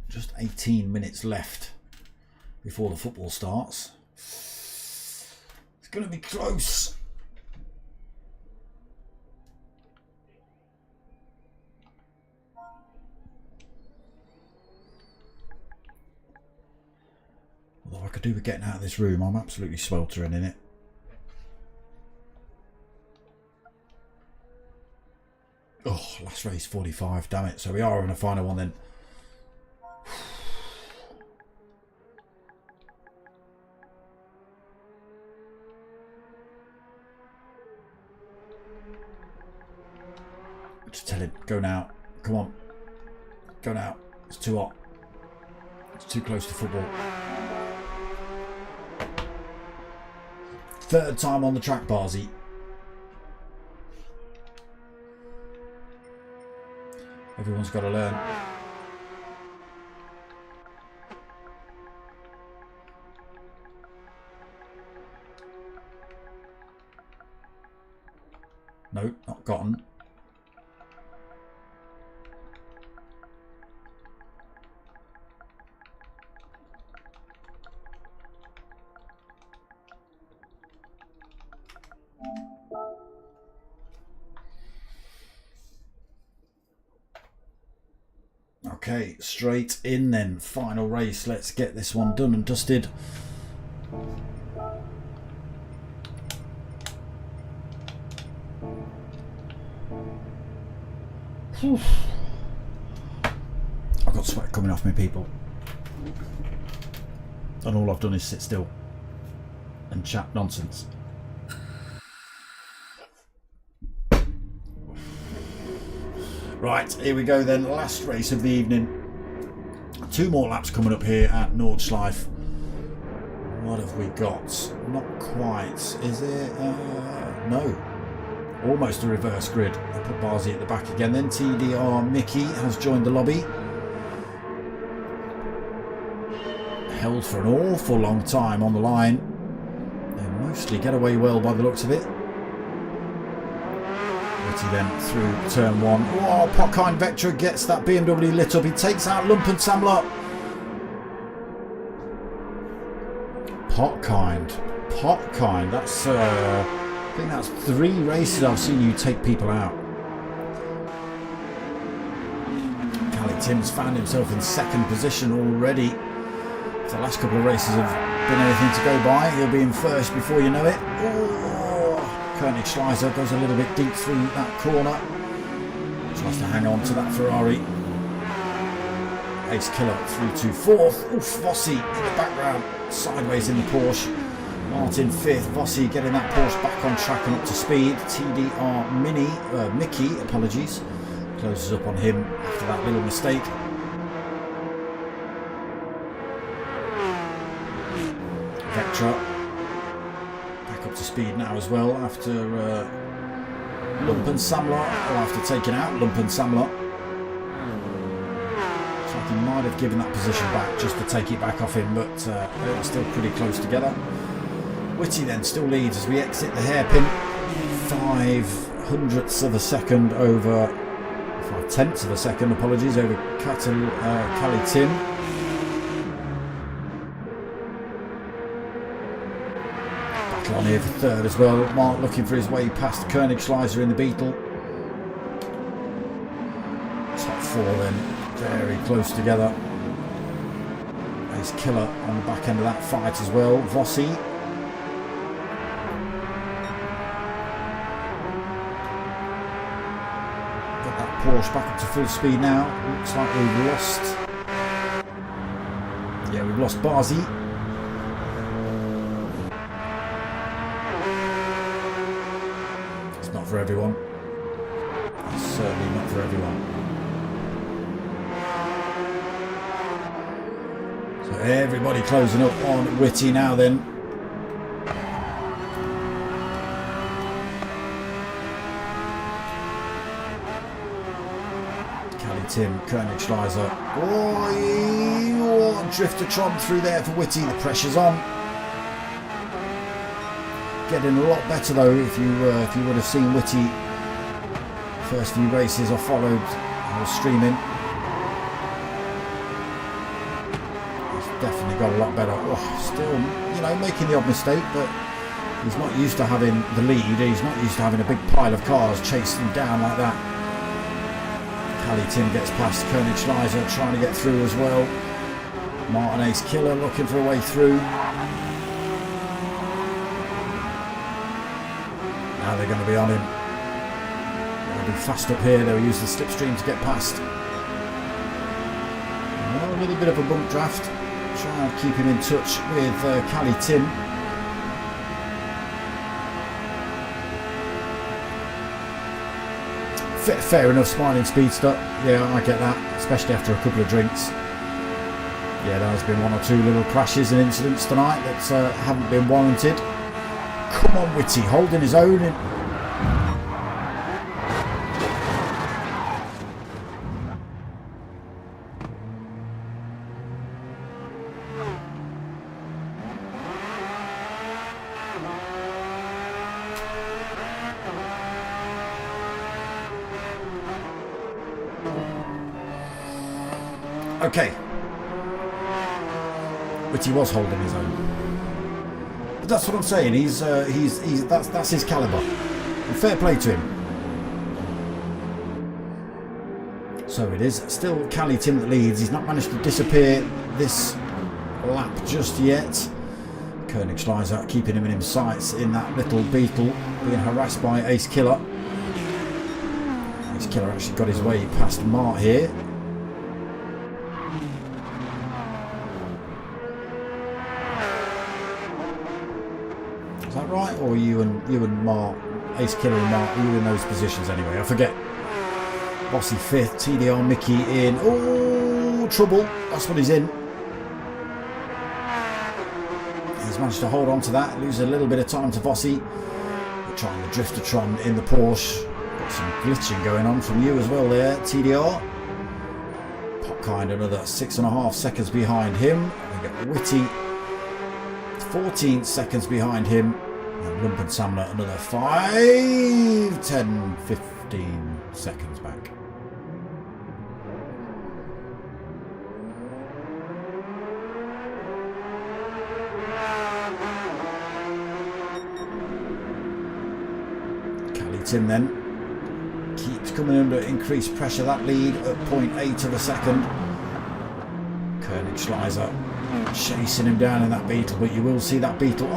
just 18 minutes left before the football starts. It's going to be close. Although I could do with getting out of this room. I'm absolutely sweltering in it. Oh, last race 45, damn it. So we are having a final one then. Just tell him, go now. Come on. Go now. It's too hot. It's too close to football. Third time on the track, Barzi. Everyone's got to learn. No, not gotten. Okay, straight in then. Final race. Let's get this one done and dusted. I've got sweat coming off me, people. and all I've done is sit still and chat nonsense. Right, here we go then, last race of the evening. 2 more laps coming up here at Nordschleife. What have we got? Not quite, is it? No. Almost a reverse grid. I put Barzi at the back again then. TDR Mickey has joined the lobby. Held for an awful long time on the line. They mostly get away well by the looks of it. Witty then through turn 1. Oh, Potkind Vectra gets that BMW lit up. He takes out Lumpen Samler. Potkind. That's I think that's 3 races I've seen you take people out. Callie Tim's found himself in 2nd position already. If the last couple of races have been anything to go by, he'll be in 1st before you know it. Oh, Koenig Schleiser goes a little bit deep through that corner. Tries to hang on to that Ferrari. Ace Killer through to 4th. Oof, Vossi in the background, sideways in the Porsche. Martin 5th, Vossi getting that Porsche back on track and up to speed. TDR Mickey, apologies, closes up on him after that little mistake. Vectra back up to speed now as well after Lumpen Samler, or after taking out Lumpen Samler. Looks like he might have given that position back just to take it back off him, but they are still pretty close together. Witty then still leads as we exit the hairpin. 5/100ths of a second over, 5/10ths of a second, apologies, over Callie Tim. Battle on here for 3rd as well. Mark looking for his way past Koenig Schleiser in the Beetle. Top 4 then, very close together. Ace Killer on the back end of that fight as well. Vossi. Porsche back up to full speed now. Looks like we've lost. Yeah, we've lost Barzi. It's not for everyone. It's certainly not for everyone. So everybody closing up on Witty now then. Tim, Koenig Schleiser. Oh, Driftertron through there for Witty. The pressure's on. Getting a lot better though. If you would have seen Witty first few races I followed, I was streaming. He's definitely got a lot better. Oh, still, making the odd mistake, but he's not used to having the lead. He's not used to having a big pile of cars chasing him down like that. Callie Tim gets past Koenig Schleiser, trying to get through as well. Martin Ace Killer looking for a way through. Now they're going to be on him. They'll be fast up here. They'll use the slipstream to get past. A little bit of a bump draft. Try and keep him in touch with Callie Tim. Fair enough, smiling speedster. Yeah, I get that, especially after a couple of drinks. Yeah, there's been 1 or 2 little crashes and incidents tonight that haven't been warranted. Come on, Witty, holding his own. Okay, but he was holding his own. But that's what I'm saying. That's his caliber. And fair play to him. So it is still Callie Tim that leads. He's not managed to disappear this lap just yet. Koenig Schleiser keeping him in his sights in that little Beetle, being harassed by Ace Killer. Ace Killer actually got his way past Mart here. that right? Or you and Mark, Ace Killer and Mark, were you in those positions anyway? I forget. Bossy 5th, TDR Mickey in. Oh, trouble. That's what he's in. He's managed to hold on to that, lose a little bit of time to Bossy. We're trying the Driftertron in the Porsche. Got some glitching going on from you as well there, TDR. Kind another 6.5 seconds behind him. We get Witty 14 seconds behind him, and Lumpen Samler another 5, 10, 15 seconds back. Cali Tim then keeps coming under increased pressure. That lead at 0.8 of a second. Koenigschleiser chasing him down in that Beetle, but you will see that Beetle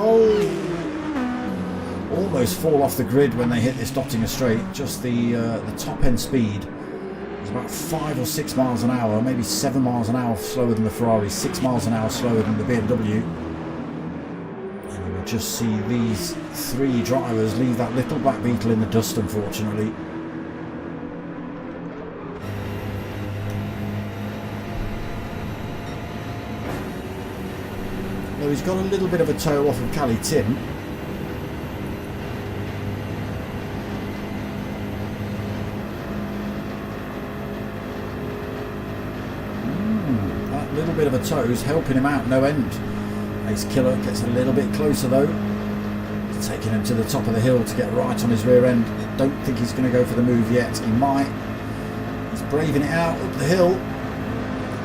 almost fall off the grid when they hit this Dottinger straight. Just the top end speed is about 5 or 6 miles an hour, maybe 7 miles an hour slower than the Ferrari, 6 miles an hour slower than the BMW. And you will just see these 3 drivers leave that little black Beetle in the dust, unfortunately. He's got a little bit of a toe off of Cali Tim. That little bit of a toe is helping him out no end. Ace Killer gets a little bit closer though. He's taking him to the top of the hill to get right on his rear end. I don't think he's going to go for the move yet. He might. He's braving it out up the hill.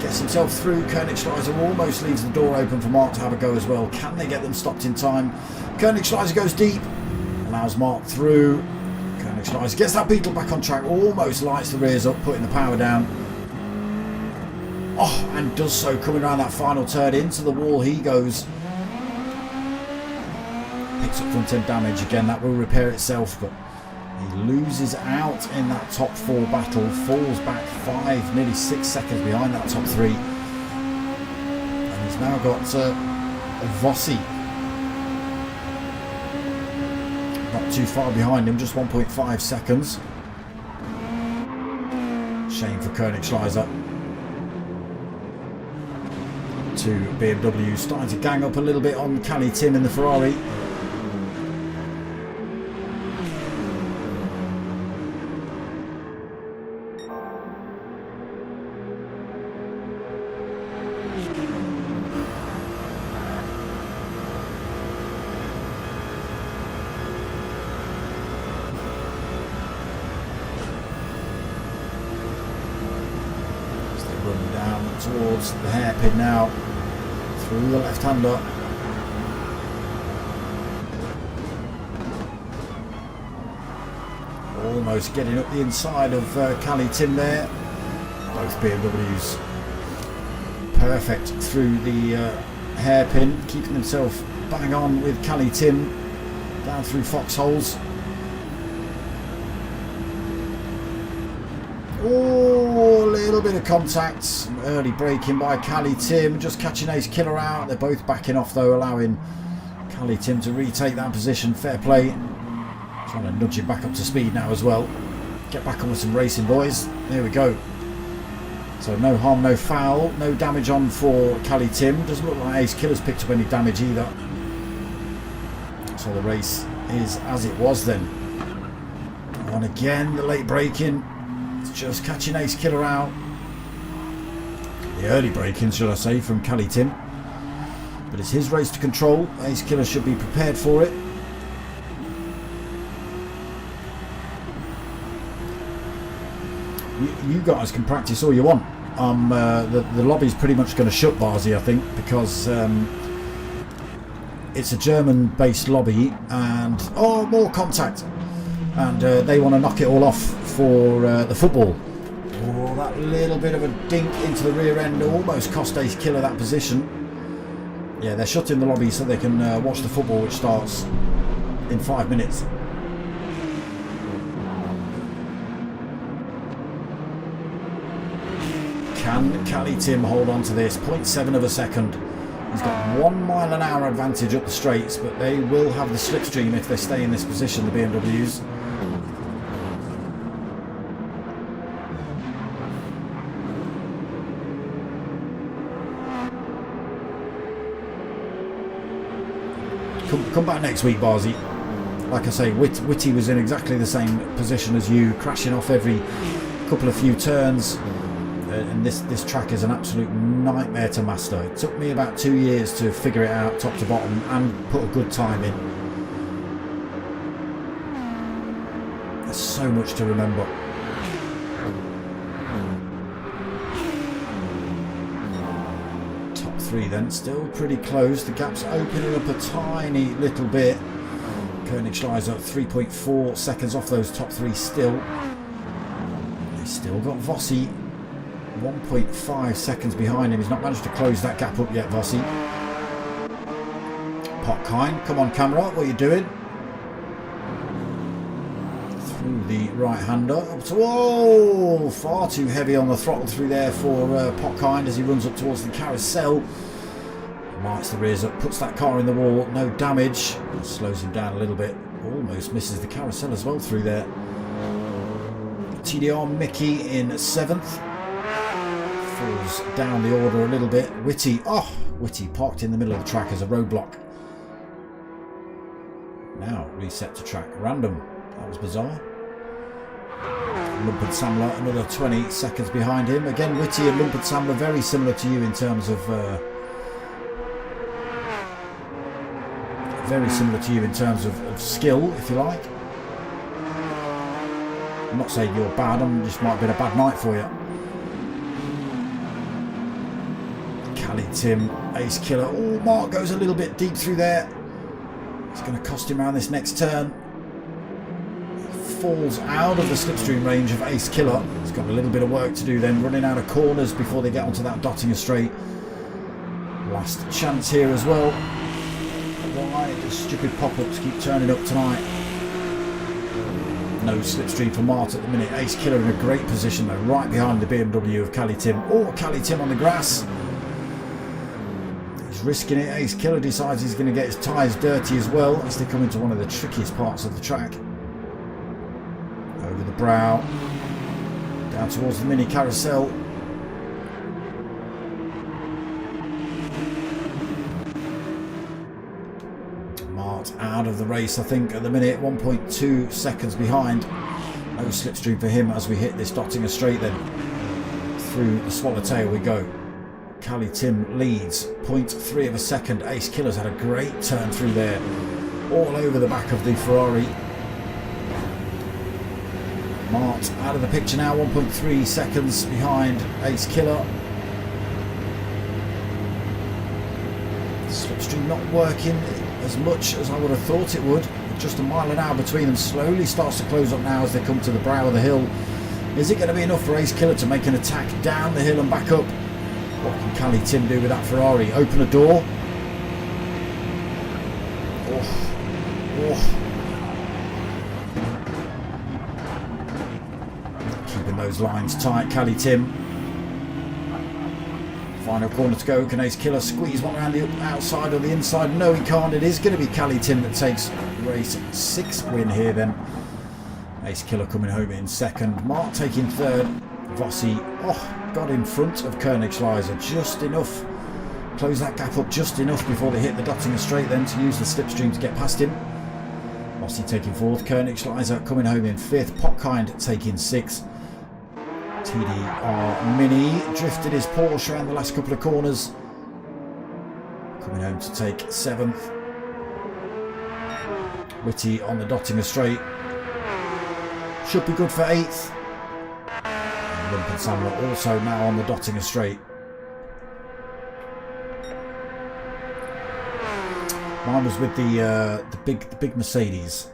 Gets himself through. Koenigschleiser almost leaves the door open for Mark to have a go as well. Can they get them stopped in time? Koenigschleiser goes deep, allows Mark through. Koenigschleiser gets that Beetle back on track, almost lights the rears up, putting the power down. Oh, and does so coming around that final turn. Into the wall he goes. Picks up front end damage again. That will repair itself, but he loses out in that top 4 battle, falls back 5, nearly 6 seconds behind that top 3. And he's now got Vossi not too far behind him, just 1.5 seconds. Shame for Koenigschleiser. 2 BMW starting to gang up a little bit on Cali Tim in the Ferrari. Towards the hairpin now, through the left-hander. Almost getting up the inside of Cali Tim there. Both BMWs perfect through the hairpin, keeping themselves bang on with Cali Tim down through foxholes. Oh, a little bit of contact. Some early braking by Cali Tim, just catching Ace Killer out. They're both backing off though, allowing Cali Tim to retake that position. Fair play. Trying to nudge him back up to speed now as well. Get back on with some racing, boys. There we go. So no harm, no foul. No damage on for Cali Tim. Doesn't look like Ace Killer's picked up any damage either. So the race is as it was then. And again, the late braking. It's just catching Ace Killer out. The early break-ins, should I say, from Cali Tim. But it's his race to control. Ace Killer should be prepared for it. You guys can practice all you want. The lobby's pretty much going to shut Barzi, I think, because it's a German-based lobby, and more contact. And they want to knock it all off for the football. Oh, that little bit of a dink into the rear end almost cost Ace Killer that position. Yeah, they're shutting the lobby so they can watch the football, which starts in 5 minutes. Can Cali Tim hold on to this? 0.7 of a second. He's got 1 mile an hour advantage up the straights, but they will have the slipstream if they stay in this position, the BMWs. Come back next week, Barzy. Like I say, Whitty was in exactly the same position as you, crashing off every couple of few turns. And this track is an absolute nightmare to master. It took me about 2 years to figure it out top to bottom and put a good time in. There's so much to remember. Top 3 then, still pretty close. The gap's opening up a tiny little bit. Koenigsschleiser 3.4 seconds off those top 3 still. He's still got Vossi 1.5 seconds behind him. He's not managed to close that gap up yet, Vossi. Potkine, come on camera, what are you doing? Through the right-hander. Up to, whoa! Far too heavy on the throttle through there for Potkine as he runs up towards the carousel. Lights the rears up, puts that car in the wall, no damage. Slows him down a little bit. Almost misses the carousel as well through there. TDR Mickey in 7th. Falls down the order a little bit. Whitty, Whitty parked in the middle of the track as a roadblock. Now reset to track. Random. That was bizarre. Lumpert Samler another 20 seconds behind him. Again, Whitty and Lumpert Samler very similar to you in terms of skill, if you like. I'm not saying you're bad, it just might have been a bad night for you. Cali Tim, Ace Killer. Oh, Mark goes a little bit deep through there. It's going to cost him around this next turn. Falls out of the slipstream range of Ace Killer. He's got a little bit of work to do then, running out of corners before they get onto that Dottinger straight. Last chance here as well. Why do stupid pop-ups keep turning up tonight? No slipstream for Mart at the minute. Ace Killer in a great position though, right behind the BMW of Cali Tim. Oh, Cali Tim on the grass. He's risking it. Ace Killer decides he's going to get his tyres dirty as well as they come into one of the trickiest parts of the track. Over the brow, down towards the mini carousel. Mart out of the race, I think, at the minute, 1.2 seconds behind. No slipstream for him as we hit this Dottinger straight then. Through the Swallowtail we go. Cali Tim leads, 0.3 of a second. Ace Killer's had a great turn through there, all over the back of the Ferrari. Mart out of the picture now, 1.3 seconds behind Ace Killer. Slipstream not working as much as I would have thought it would. Just a mile an hour between them. Slowly starts to close up now as they come to the brow of the hill. Is it going to be enough for Ace Killer to make an attack down the hill and back up? What can Cali Tim do with that Ferrari? Open a door. Keeping those lines tight, Cali Tim. Final corner to go. Can Ace Killer squeeze one around the outside or the inside? No, he can't. It is going to be Cali Tim that takes race 6 win here then. Ace Killer coming home in second. Mark taking third. Vossi, got in front of Koenigsschleiser just enough. Close that gap up just enough before they hit the Dottinger straight then to use the slipstream to get past him. Vossi taking fourth. Koenigsschleiser coming home in fifth. Potkind taking sixth. TDR Mini drifted his Porsche around the last couple of corners. Coming home to take 7th. Whitty on the Dottinger straight. Should be good for 8th. And Lumpert Samler also now on the Dottinger straight. Mine was with the big Mercedes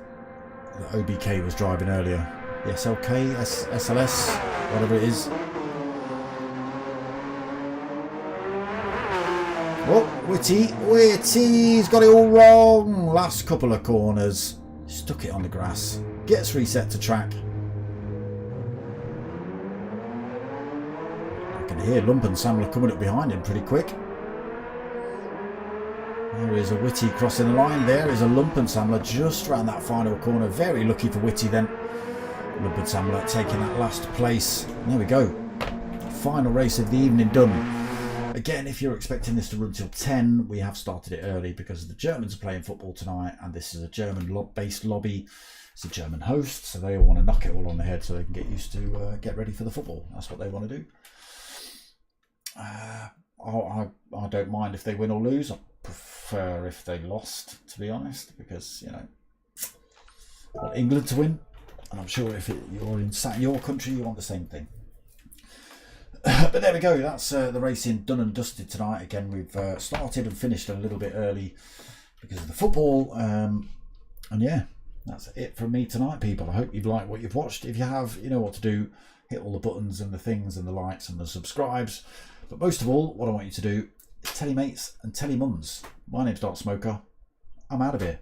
that OBK was driving earlier. The SLK, SLS, whatever it is. Oh, Whitty's got it all wrong. Last couple of corners. Stuck it on the grass. Gets reset to track. I can hear Lumpert Samler coming up behind him pretty quick. There is a Whitty crossing the line. There is a Lumpensamler just around that final corner. Very lucky for Whitty then. Lumpensamler taking that last place. There we go. Final race of the evening done. Again, if you're expecting this to run till 10, we have started it early because the Germans are playing football tonight, and this is a German-based lobby. It's a German host, so they want to knock it all on the head so they can get used to get ready for the football. That's what they want to do. I don't mind if they win or lose. I prefer if they lost, to be honest, because, you know, I want England to win, and I'm sure if you're in your country, you want the same thing. But there we go, that's the racing done and dusted tonight. Again, we've started and finished a little bit early because of the football. And yeah, that's it from me tonight, people. I hope you've liked what you've watched. If you have, you know what to do. Hit all the buttons and the things and the likes and the subscribes. But most of all, what I want you to do is tell your mates and tell your mums. My name's Dark Smoker. I'm out of here.